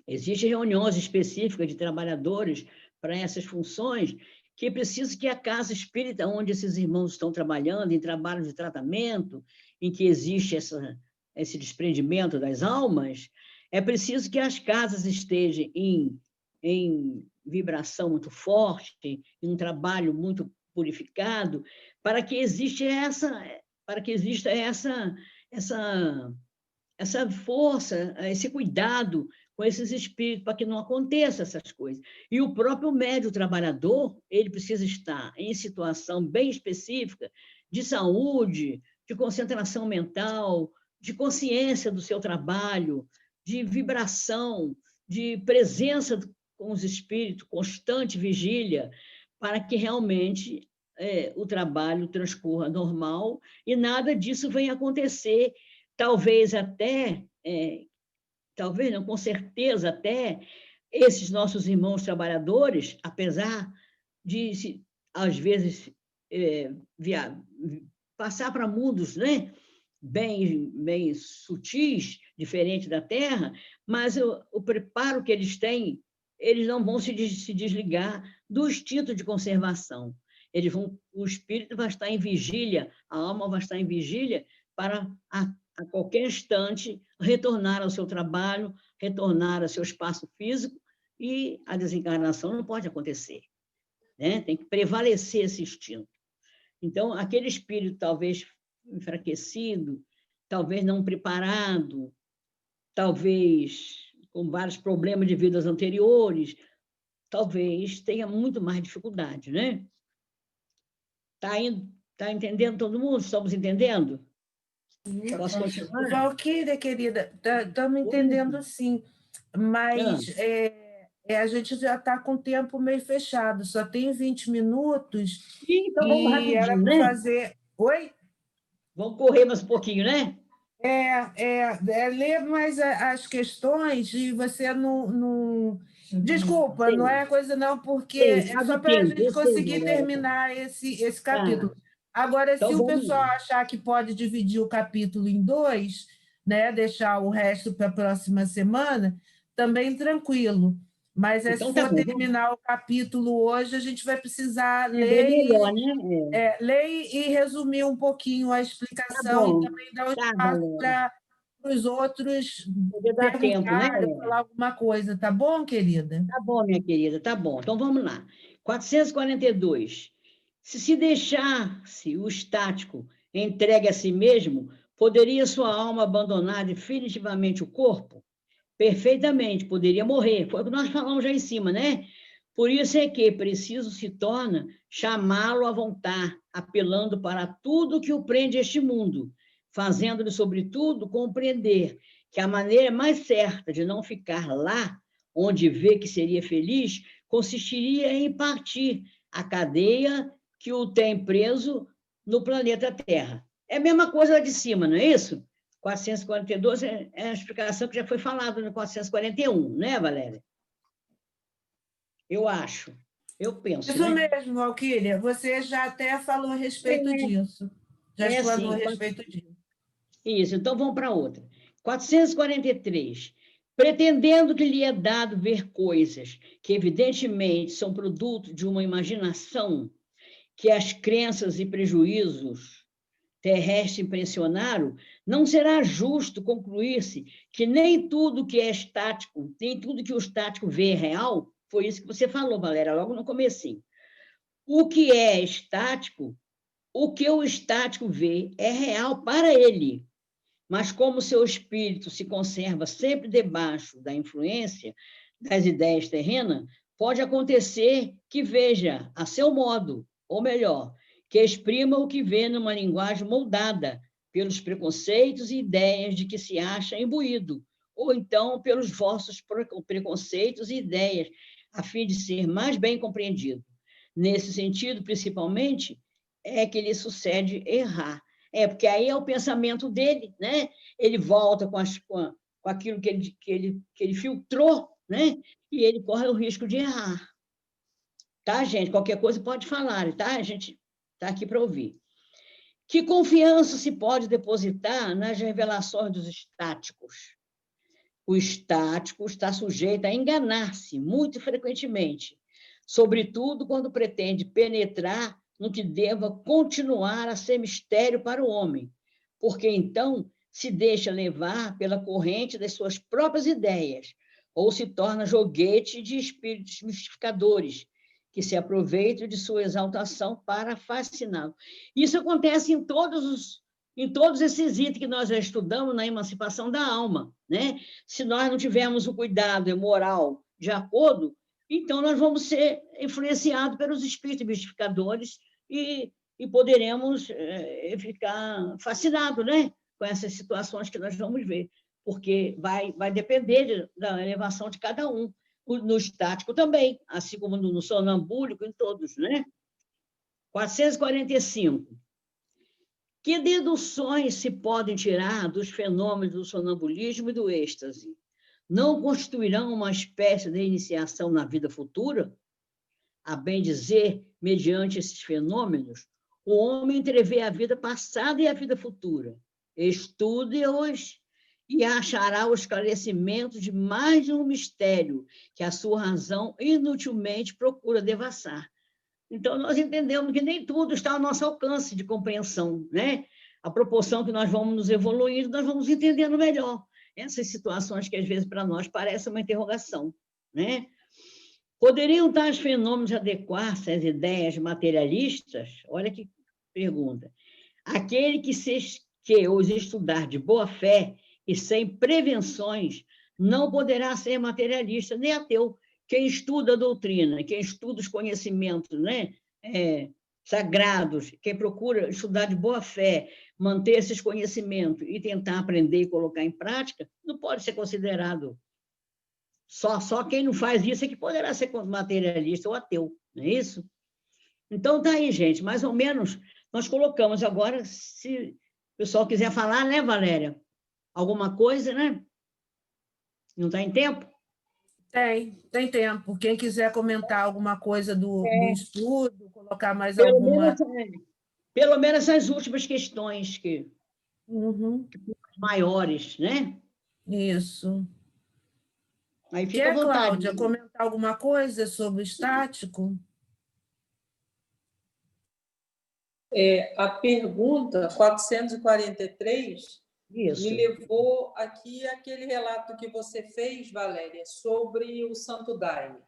Existem reuniões específicas de trabalhadores para essas funções, que é preciso que a casa espírita, onde esses irmãos estão trabalhando, em trabalho de tratamento, em que existe esse desprendimento das almas, é preciso que as casas estejam em vibração muito forte, em um trabalho muito purificado, para que exista essa força, esse cuidado com esses espíritos, para que não aconteça essas coisas. E o próprio médium trabalhador, ele precisa estar em situação bem específica de saúde, de concentração mental, de consciência do seu trabalho, de vibração, de presença com os espíritos, constante vigília, para que realmente o trabalho transcorra normal e nada disso venha acontecer. Talvez até, talvez não, com certeza até, esses nossos irmãos trabalhadores, apesar de, às vezes, passar para mundos, né, bem sutis, diferente da Terra, mas o preparo que eles têm, eles não vão se desligar do instinto de conservação. O espírito vai estar em vigília, a alma vai estar em vigília para, a qualquer instante, retornar ao seu trabalho, retornar ao seu espaço físico, e a desencarnação não pode acontecer, né? Tem que prevalecer esse instinto. Então, aquele espírito talvez enfraquecido, talvez não preparado, talvez com vários problemas de vidas anteriores, talvez tenha muito mais dificuldade, né? Tá entendendo todo mundo? Estamos entendendo? Posso continuar? Valquíria, querida, estamos entendendo sim, mas a gente já está com o tempo meio fechado, só tem 20 minutos. Então vamos rapidinho, era para fazer... Oi? Vamos correr mais um pouquinho, né? Ler mais as questões e você não... Desculpa, não é coisa não, porque é só para a gente conseguir terminar esse capítulo. Agora, então, se o pessoal achar que pode dividir o capítulo em 2, né, deixar o resto para a próxima semana, também tranquilo. Mas então, se for terminar o capítulo hoje, a gente vai precisar ler, melhor, né? Ler e resumir um pouquinho a explicação e também dar um espaço para os outros dar tempo, né? Falar alguma coisa, tá bom, querida? Tá bom, minha querida, tá bom. Então, vamos lá. 442. Se deixasse o estático entregue a si mesmo, poderia sua alma abandonar definitivamente o corpo? Perfeitamente, poderia morrer. Foi o que nós falamos já em cima, né? Por isso é que preciso se torna chamá-lo a voltar, apelando para tudo que o prende a este mundo, fazendo-lhe, sobretudo, compreender que a maneira mais certa de não ficar lá, onde vê que seria feliz, consistiria em partir a cadeia que o tem preso no planeta Terra. É a mesma coisa lá de cima, não é isso? 442 é a explicação que já foi falada no 441, né, Valéria? Eu acho, eu penso. Isso mesmo, Valquíria, você já até falou a respeito disso. Já explanou a respeito disso. Isso, então vamos para outra. 443. Pretendendo que lhe é dado ver coisas que, evidentemente, são produto de uma imaginação que as crenças e prejuízos terrestres impressionaram, não será justo concluir-se que nem tudo que é estático, nem tudo que o estático vê é real. Foi isso que você falou, Valéria, logo no comecinho. O que é estático, o que o estático vê é real para ele, mas como seu espírito se conserva sempre debaixo da influência das ideias terrenas, pode acontecer que veja a seu modo, ou melhor, que exprima o que vê numa linguagem moldada pelos preconceitos e ideias de que se acha imbuído, ou então pelos vossos preconceitos e ideias, a fim de ser mais bem compreendido. Nesse sentido, principalmente, é que lhe sucede errar. Porque aí é o pensamento dele, né? Ele volta com aquilo que ele filtrou, né? E ele corre o risco de errar. Tá, gente? Qualquer coisa pode falar, tá? A gente está aqui para ouvir. Que confiança se pode depositar nas revelações dos estáticos? O estático está sujeito a enganar-se muito frequentemente, sobretudo quando pretende penetrar no que deva continuar a ser mistério para o homem, porque então se deixa levar pela corrente das suas próprias ideias, ou se torna joguete de espíritos mistificadores, que se aproveitam de sua exaltação para fasciná-lo. Isso acontece em todos esses itens que nós já estudamos na emancipação da alma, né? Se nós não tivermos o cuidado moral de acordo, então nós vamos ser influenciados pelos espíritos mistificadores e poderemos ficar fascinados, né? Com essas situações que nós vamos ver, porque vai depender da elevação de cada um. No estático também, assim como no sonambúlico, em todos, né? 445. Que deduções se podem tirar dos fenômenos do sonambulismo e do êxtase? Não constituirão uma espécie de iniciação na vida futura? A bem dizer, mediante esses fenômenos, o homem entrevê a vida passada e a vida futura. Estude-os e achará o esclarecimento de mais de um mistério que a sua razão inutilmente procura devassar. Então, nós entendemos que nem tudo está ao nosso alcance de compreensão, né? A proporção que nós vamos nos evoluindo, nós vamos entendendo melhor essas situações que, às vezes, para nós parecem uma interrogação, né? Poderiam tais fenômenos adequar-se às ideias materialistas? Olha que pergunta. Aquele que os estudar de boa fé e sem prevenções não poderá ser materialista nem ateu. Quem estuda a doutrina, quem estuda os conhecimentos, né, sagrados, quem procura estudar de boa fé, manter esses conhecimentos e tentar aprender e colocar em prática, não pode ser considerado. Só quem não faz isso é que poderá ser materialista ou ateu, não é isso? Então, tá aí, gente, mais ou menos, nós colocamos agora, se o pessoal quiser falar, né, Valéria? Alguma coisa, né? Não está em tempo? Tem tempo. Quem quiser comentar alguma coisa do estudo, colocar mais Pelo alguma... pelo menos as últimas questões que maiores, né? Isso. Aí fica à Quer, vontade. Cláudia, comentar alguma coisa sobre o estático? A pergunta 443 Isso. me levou aqui àquele relato que você fez, Valéria, sobre o Santo Daime.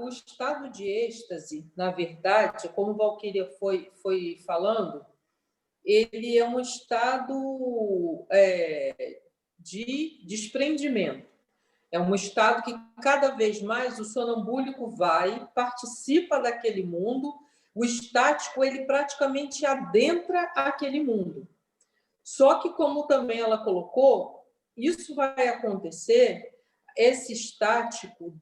O estado de êxtase, na verdade, como Valquíria foi falando, ele é um estado de desprendimento. É um estado que cada vez mais o sonambúlico participa daquele mundo, o estático ele praticamente adentra aquele mundo. Só que, como também ela colocou, isso vai acontecer, esse estático,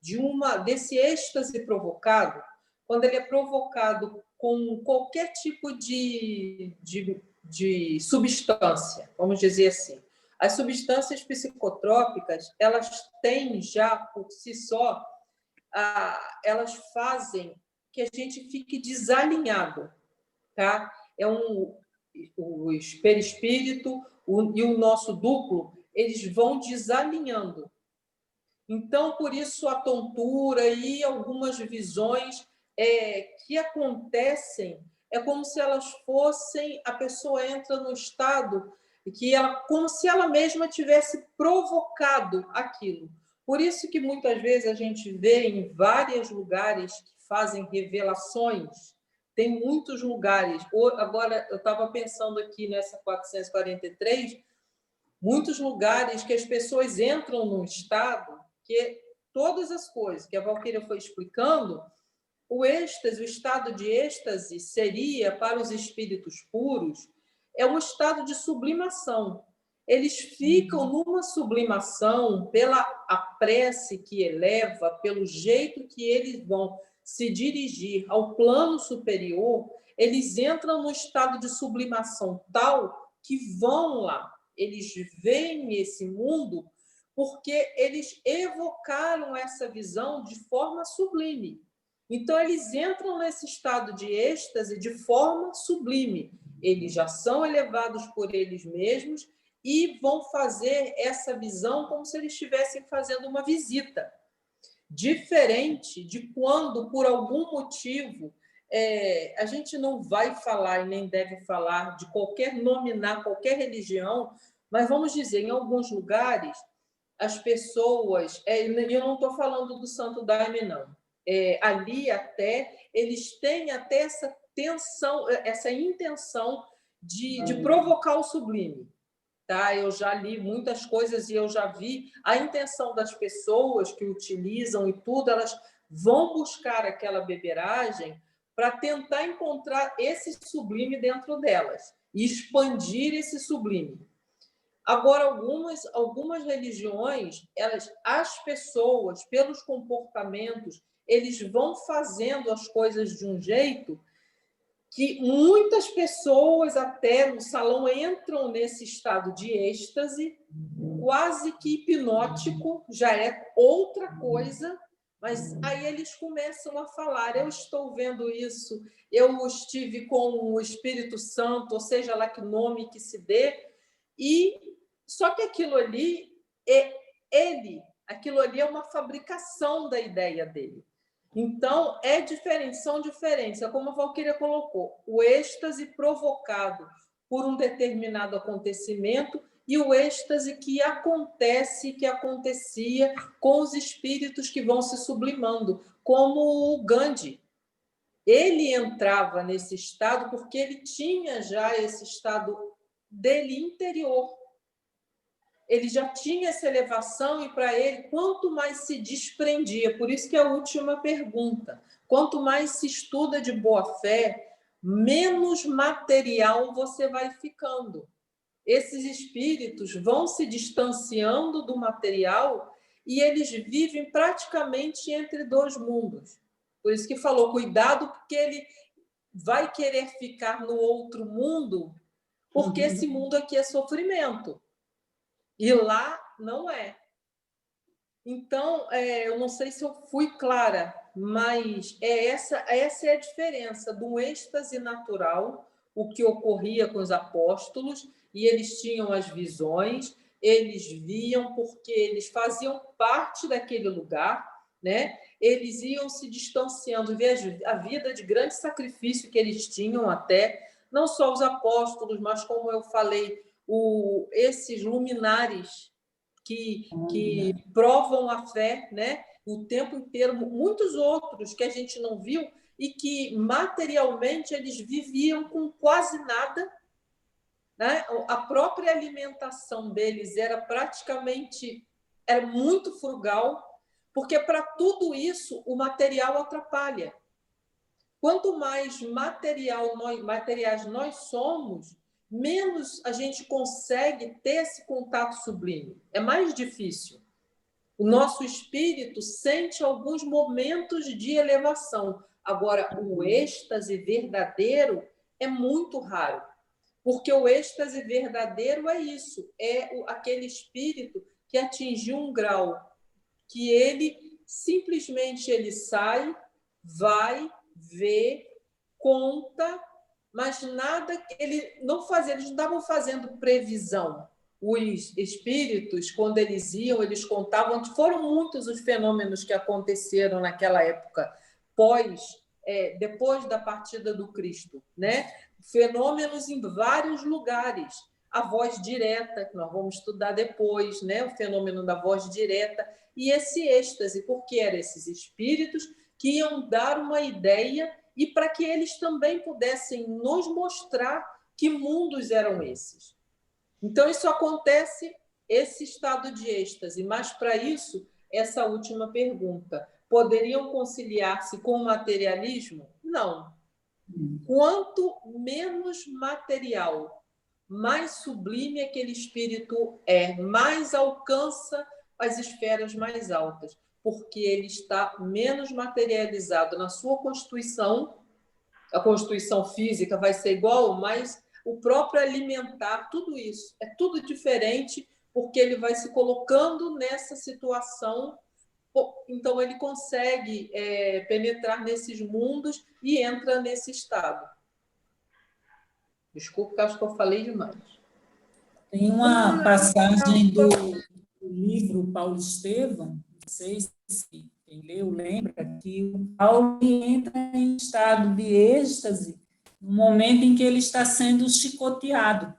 desse êxtase provocado, quando ele é provocado com qualquer tipo de substância, vamos dizer assim. As substâncias psicotrópicas, elas têm já, por si só, elas fazem que a gente fique desalinhado, tá? O perispírito e o nosso duplo, eles vão desalinhando. Então, por isso, a tontura e algumas visões que acontecem, é como se elas fossem... A pessoa entra num estado como se ela mesma tivesse provocado aquilo. Por isso que, muitas vezes, a gente vê em vários lugares que fazem revelações. Tem muitos lugares. Agora, eu estava pensando aqui nessa 443, muitos lugares que as pessoas entram num estado que todas as coisas que a Valquíria foi explicando, o êxtase, o estado de êxtase seria, para os espíritos puros, um estado de sublimação. Eles ficam numa sublimação pela prece que eleva, pelo jeito que eles vão se dirigir ao plano superior, eles entram no estado de sublimação tal que vão lá. Eles veem esse mundo porque eles evocaram essa visão de forma sublime. Então, eles entram nesse estado de êxtase de forma sublime. Eles já são elevados por eles mesmos e vão fazer essa visão como se eles estivessem fazendo uma visita. Diferente de quando, por algum motivo, a gente não vai falar e nem deve falar de nominar qualquer religião, mas vamos dizer, em alguns lugares, as pessoas... eu não estou falando do Santo Daime, não. ali até, eles têm até essa tensão, essa intenção de provocar o sublime. Tá? Eu já li muitas coisas e eu já vi a intenção das pessoas que utilizam e tudo, elas vão buscar aquela beberagem para tentar encontrar esse sublime dentro delas e expandir esse sublime. Agora, algumas religiões, as pessoas, pelos comportamentos, eles vão fazendo as coisas de um jeito que muitas pessoas até no salão entram nesse estado de êxtase, quase que hipnótico, já é outra coisa, mas aí eles começam a falar, eu estou vendo isso, eu estive com o Espírito Santo, ou seja lá que nome que se dê, e só que aquilo ali aquilo ali é uma fabricação da ideia dele. Então, são diferentes. É como a Valquíria colocou, o êxtase provocado por um determinado acontecimento e o êxtase que acontecia com os espíritos que vão se sublimando, como o Gandhi. Ele entrava nesse estado porque ele tinha já esse estado dele interior. Ele já tinha essa elevação e, para ele, quanto mais se desprendia, por isso que é a última pergunta, quanto mais se estuda de boa fé, menos material você vai ficando. Esses espíritos vão se distanciando do material e eles vivem praticamente entre dois mundos. Por isso que falou, cuidado, porque ele vai querer ficar no outro mundo, porque esse mundo aqui é sofrimento. E lá não é. Então, eu não sei se eu fui clara, mas essa é a diferença do êxtase natural, o que ocorria com os apóstolos, e eles tinham as visões, eles viam porque eles faziam parte daquele lugar, né? Eles iam se distanciando, ver a vida de grande sacrifício que eles tinham até, não só os apóstolos, mas, como eu falei, esses luminares que provam a fé, né? O tempo inteiro, muitos outros que a gente não viu e que materialmente eles viviam com quase nada, né? A própria alimentação deles era muito frugal, porque para tudo isso o material atrapalha. Quanto mais materiais nós somos, menos a gente consegue ter esse contato sublime. É mais difícil. O nosso espírito sente alguns momentos de elevação. Agora, o êxtase verdadeiro é muito raro, porque o êxtase verdadeiro é isso, aquele espírito que atingiu um grau que ele simplesmente sai, vai, vê, conta, mas nada, eles não estavam fazendo previsão. Os espíritos, quando eles iam, eles contavam, foram muitos os fenômenos que aconteceram naquela época, depois da partida do Cristo, né? Fenômenos em vários lugares. A voz direta, que nós vamos estudar depois, né? O fenômeno da voz direta, e esse êxtase, porque eram esses espíritos que iam dar uma ideia e para que eles também pudessem nos mostrar que mundos eram esses. Então, isso acontece, esse estado de êxtase, mas para isso, essa última pergunta, poderiam conciliar-se com o materialismo? Não. Quanto menos material, mais sublime aquele espírito mais alcança as esferas mais altas, porque ele está menos materializado na sua constituição. A constituição física vai ser igual, mas o próprio alimentar, tudo isso, é tudo diferente, porque ele vai se colocando nessa situação, então ele consegue penetrar nesses mundos e entra nesse estado. Desculpa, acho que eu falei demais. Tem uma passagem do livro Paulo Estevam, não sei se quem leu lembra, que o Paulo entra em estado de êxtase no momento em que ele está sendo chicoteado.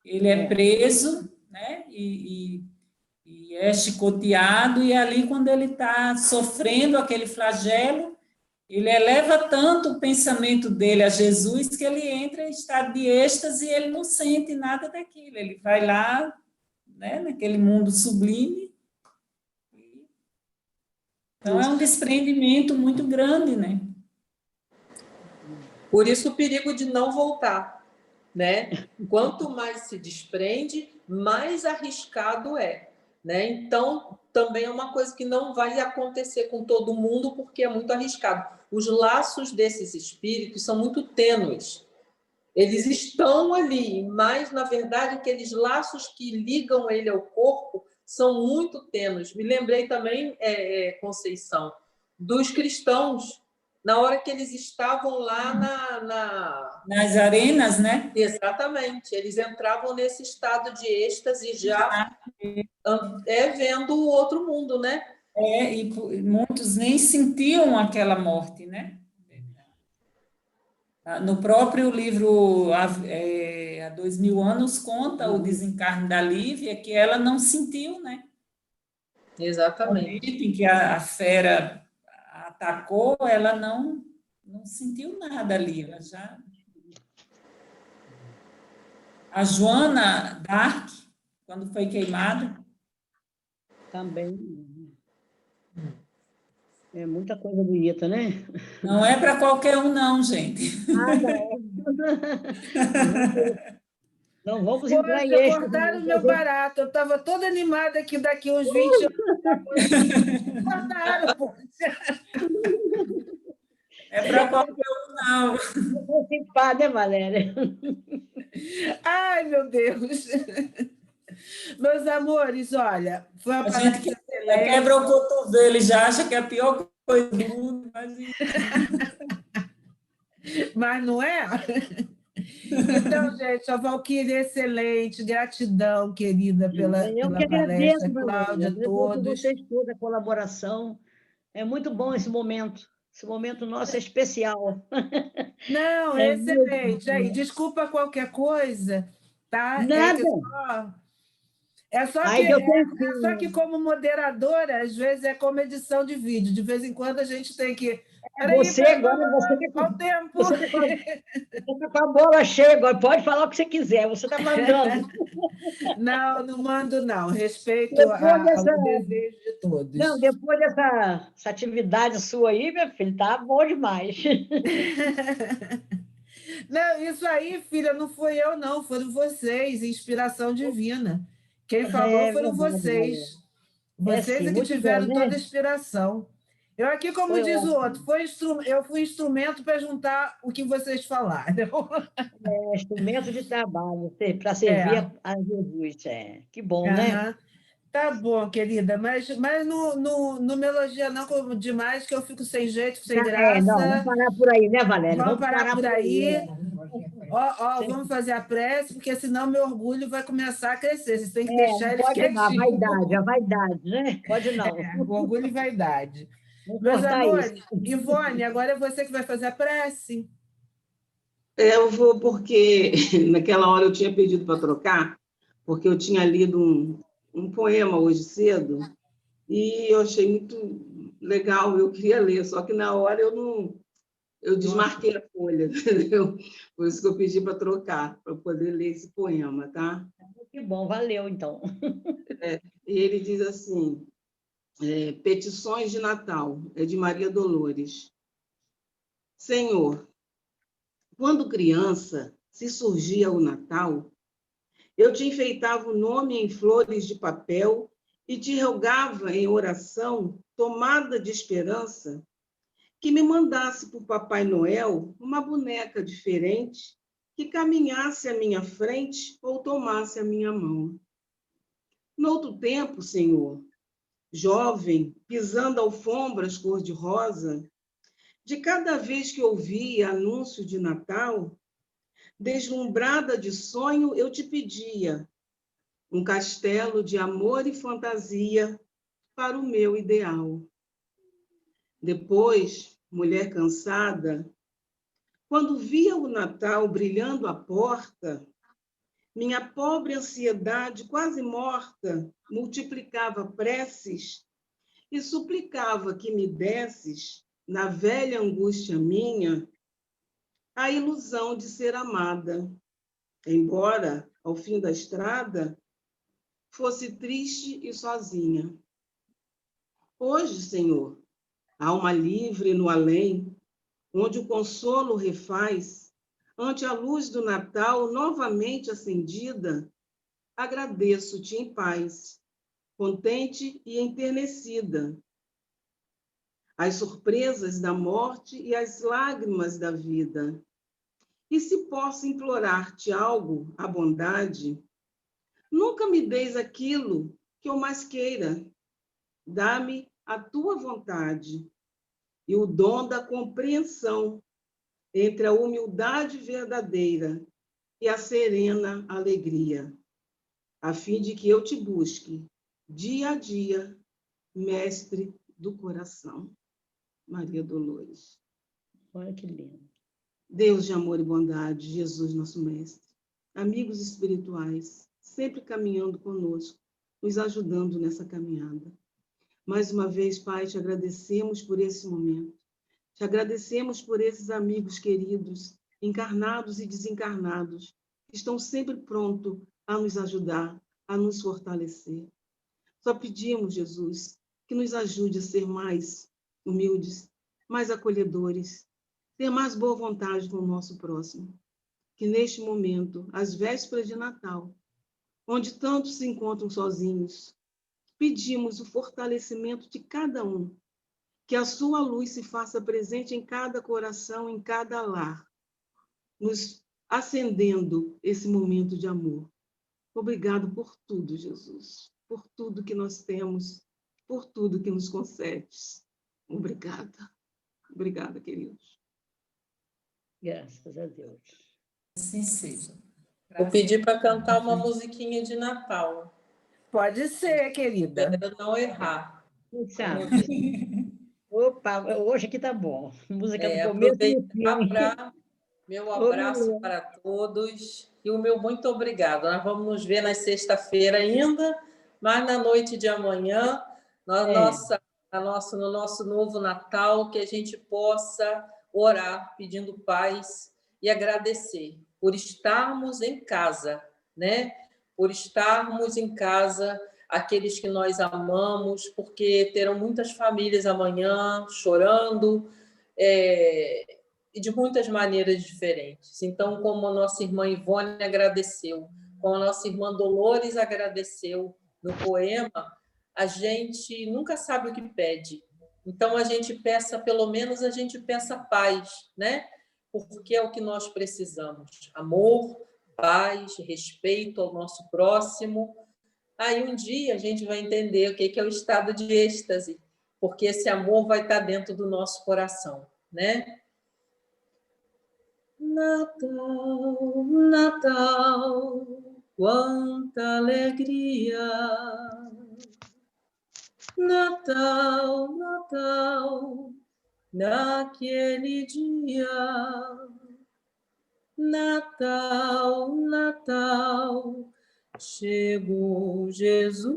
Ele é preso, né? E e é chicoteado, e ali, quando ele está sofrendo aquele flagelo, ele eleva tanto o pensamento dele a Jesus que ele entra em estado de êxtase e ele não sente nada daquilo. Ele vai lá, né, naquele mundo sublime. Então, é um desprendimento muito grande, né? Por isso o perigo de não voltar, né? Quanto mais se desprende, mais arriscado é, né? Então, também é uma coisa que não vai acontecer com todo mundo, porque é muito arriscado. Os laços desses espíritos são muito tênues. Eles estão ali, mas, na verdade, aqueles laços que ligam ele ao corpo são muito tênues. Me lembrei também, Conceição, dos cristãos, na hora que eles estavam lá Nas arenas, né? Exatamente, eles entravam nesse estado de êxtase já vendo o outro mundo, né? E muitos nem sentiam aquela morte, né? No próprio livro Há 2000 anos conta o desencarne da Lívia, que ela não sentiu, né? Exatamente. No momento em que a fera atacou, ela não sentiu nada ali. Ela já... A Joana d'Arc, quando foi queimada, Também. É muita coisa bonita, né? não é para qualquer um, não, gente. Ah, não. Não vamos entrar em Poxa, êxtase. cortaram o meu barato. Eu estava toda animada que daqui uns 20 anos. Cortaram, poxa. É para qualquer um, não. Não vou participar, né, Valéria? Ai, meu Deus. Meus amores, olha, foi uma A gente palestra quebra o cotovelo e já acha que é a pior coisa do mundo. mas não é? Então, gente, a Valquíria, excelente, gratidão, querida, Eu pela que palestra, agradeço, Valéria. Cláudia, Agradeço a todos. vocês todos, a colaboração. É muito bom esse momento. Esse momento nosso é especial. Não, É excelente. Aí, mesmo. desculpa qualquer coisa, tá? Nada. Aí eu Só que como moderadora, às vezes é como edição de vídeo. De vez em quando a gente tem que... Peraí, você agora, qual o tempo? Você está com a bola cheia agora, pode falar o que você quiser, você está mandando. Não, não mando, não. Respeito Depois ao desejo de todos. Não, depois dessa atividade sua aí, meu filho, tá bom demais. Não, isso aí, filha, não fui eu, não. Foram vocês, inspiração divina. Quem falou foram Verdade, vocês. Valéria. Vocês Sim, é que muito bom, tiveram né? toda a inspiração. Eu aqui, como Foi diz o ótimo. outro, eu fui instrumento para juntar o que vocês falaram. Instrumento de trabalho, para servir a Jesus. Que bom, né? Aham. Tá bom, querida, mas não me elogia não demais, que eu fico sem jeito, sem Não, vamos graça. parar por aí, né, Valéria? Vamos parar por aí. Ó, Sim. vamos fazer a prece, porque senão meu orgulho vai começar a crescer. Vocês têm que deixar Não eles pode não, quietinhos. a vaidade, né? Pode não. O orgulho e vaidade. Vamos Meus cortar isso. amores, Ivone, agora é você que vai fazer a prece. Eu vou porque naquela hora eu tinha pedido para trocar, porque eu tinha lido um poema hoje cedo e eu achei muito legal, eu queria ler, só que na hora eu desmarquei a folha, entendeu? Por isso que eu pedi para trocar, para poder ler esse poema, tá? Que bom, valeu, então. E ele diz assim, Petições de Natal, é de Maria Dolores. Senhor, quando criança, se surgia o Natal, eu te enfeitava o nome em flores de papel e te rogava em oração, tomada de esperança, que me mandasse para o Papai Noel uma boneca diferente que caminhasse à minha frente ou tomasse a minha mão. Noutro tempo, Senhor, jovem, pisando alfombras cor-de-rosa, de cada vez que ouvia anúncio de Natal, deslumbrada de sonho, eu te pedia um castelo de amor e fantasia para o meu ideal. Depois, mulher cansada, quando via o Natal brilhando à porta, minha pobre ansiedade, quase morta, multiplicava preces e suplicava que me desses, na velha angústia minha, a ilusão de ser amada, embora, ao fim da estrada, fosse triste e sozinha. Hoje, Senhor, alma livre no além, onde o consolo refaz, ante a luz do Natal novamente acendida, agradeço-te em paz, contente e enternecida. As surpresas da morte e as lágrimas da vida. E se posso implorar-te algo, a bondade, nunca me deis aquilo que eu mais queira. Dá-me a tua vontade e o dom da compreensão entre a humildade verdadeira e a serena alegria, a fim de que eu te busque dia a dia, mestre do coração. Maria Dolores. Olha que lindo. Deus de amor e bondade, Jesus, nosso mestre, amigos espirituais, sempre caminhando conosco, nos ajudando nessa caminhada. Mais uma vez, Pai, te agradecemos por esse momento. Te agradecemos por esses amigos queridos, encarnados e desencarnados, que estão sempre prontos a nos ajudar, a nos fortalecer. Só pedimos, Jesus, que nos ajude a ser mais humildes, mais acolhedores, ter mais boa vontade com o nosso próximo. Que neste momento, às vésperas de Natal, onde tantos se encontram sozinhos, pedimos o fortalecimento de cada um, que a sua luz se faça presente em cada coração, em cada lar, nos acendendo esse momento de amor. Obrigado por tudo, Jesus, por tudo que nós temos, por tudo que nos concedes. Obrigada. Obrigada, queridos. Graças a Deus. Assim seja. Vou pedir para cantar uma musiquinha de Natal. Pode ser, querida. Espero não errar. Quem sabe? Opa, hoje aqui tá bom. Música do começo e do fim. Aproveitar para meu abraço para todos e o meu muito obrigado. Nós vamos nos ver na sexta-feira ainda, mas na noite de amanhã, no nosso novo Natal, que a gente possa orar pedindo paz e agradecer por estarmos em casa, né? Por estarmos em casa, aqueles que nós amamos, porque terão muitas famílias amanhã chorando, e de muitas maneiras diferentes. Então, como a nossa irmã Ivone agradeceu, como a nossa irmã Dolores agradeceu no poema, a gente nunca sabe o que pede. Então, a gente peça, pelo menos a gente peça paz, né? Porque é o que nós precisamos. Amor, paz, respeito ao nosso próximo. Aí um dia a gente vai entender o que é o estado de êxtase, porque esse amor vai estar dentro do nosso coração, né? Natal, Natal, quanta alegria! Natal, Natal, naquele dia. Natal, Natal, chegou Jesus,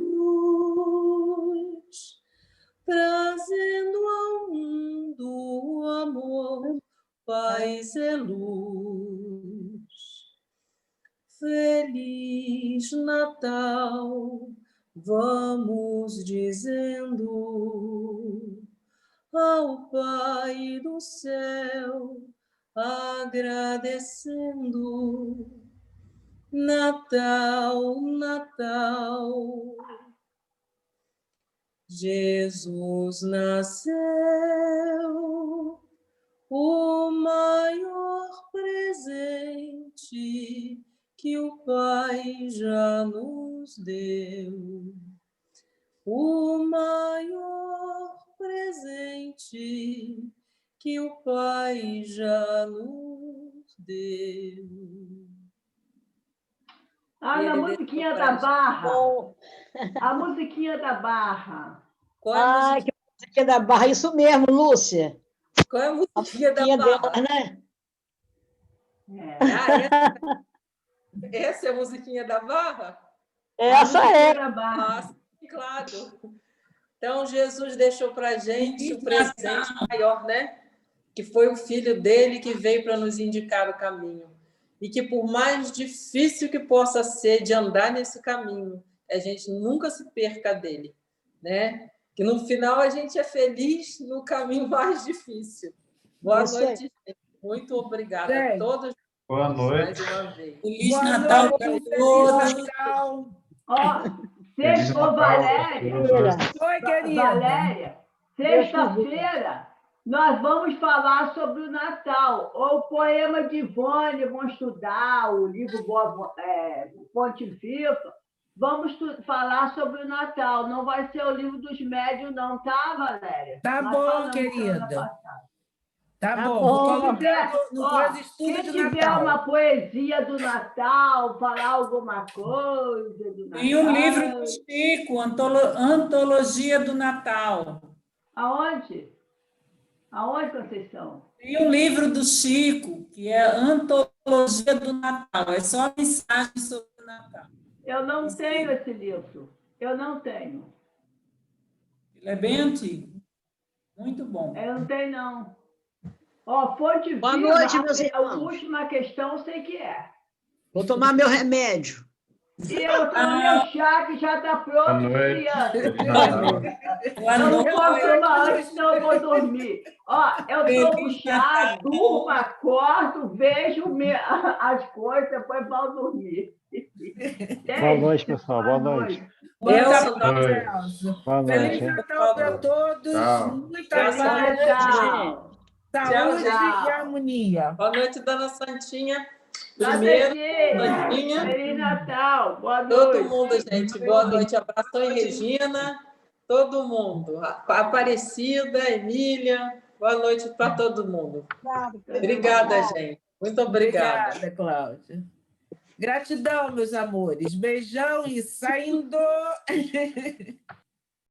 trazendo ao mundo o amor, paz e luz. Feliz Natal, vamos dizendo ao Pai do céu, agradecendo. Natal, Natal, Jesus nasceu, o maior presente que o Pai já nos deu. O maior presente que o Pai já nos deu. Na musiquinha da Barra. A musiquinha da Barra. Qual é a que musiquinha da Barra. Isso mesmo, Lúcia. Qual é a musiquinha da Barra? Dela, né? Essa é a musiquinha da Barra? Essa é. Da Barra. Ah, sim, claro. Então, Jesus deixou para a gente o presente maior, né? Que foi o Filho dele que veio para nos indicar o caminho. E que, por mais difícil que possa ser de andar nesse caminho, a gente nunca se perca dele, né? Que no final a gente é feliz no caminho mais difícil. Boa noite, gente. Muito obrigada a todos. Boa noite. Mais uma vez. Feliz Boa Natal noite, para Feliz todos. Natal. Ó, Feliz ô, Natal. Valéria, Oi, querida. Valéria, sexta-feira nós vamos falar sobre o Natal. O poema de Ivone, vamos estudar o livro Pontifício. Vamos falar sobre o Natal. Não vai ser o livro dos médiuns, não, tá, Valéria? Tá Nós bom, falamos querida. semana passada. Tá Tá bom. bom. Vou colocar no Ó, coisa estudo quem de tiver Natal. uma poesia do Natal, falar alguma coisa do Natal. E o livro do Chico, Antologia do Natal. Aonde? Aonde, Conceição? E o livro do Chico, que é Antologia do Natal. É só mensagem sobre o Natal. Eu não tenho esse livro. Eu não tenho. Ele é bem antigo. Muito bom. Eu não tenho, não. Ó, Fonte Boa Viva, noite, meus a irmãos. última questão eu sei que é. Vou tomar meu remédio. E eu tomo meu chá, que já está pronto, Boa noite. criança. Feliz Natal. Boa Eu não noite. posso tomar antes, senão eu vou dormir. Ó, eu tomo Feliz chá, Natal. durmo, acordo, vejo as coisas, depois vou dormir. Boa noite, pessoal. Boa noite. Elsa, Boa noite. Celso. Boa Feliz noite. Natal para todos. Tchau. Muita Tchau, paz, Tchau. saúde Tchau. e harmonia. Boa noite, Dona Santinha. Tá, Primeiro, Tetinha. Santinha. Feliz Natal. Boa noite. Todo mundo, gente. Boa noite. Abração aí, Regina. Todo mundo. Aparecida, Emília. Boa noite para todo mundo. Obrigada, gente. Muito obrigada. Obrigada, Cláudia. Gratidão, meus amores. Beijão e saindo.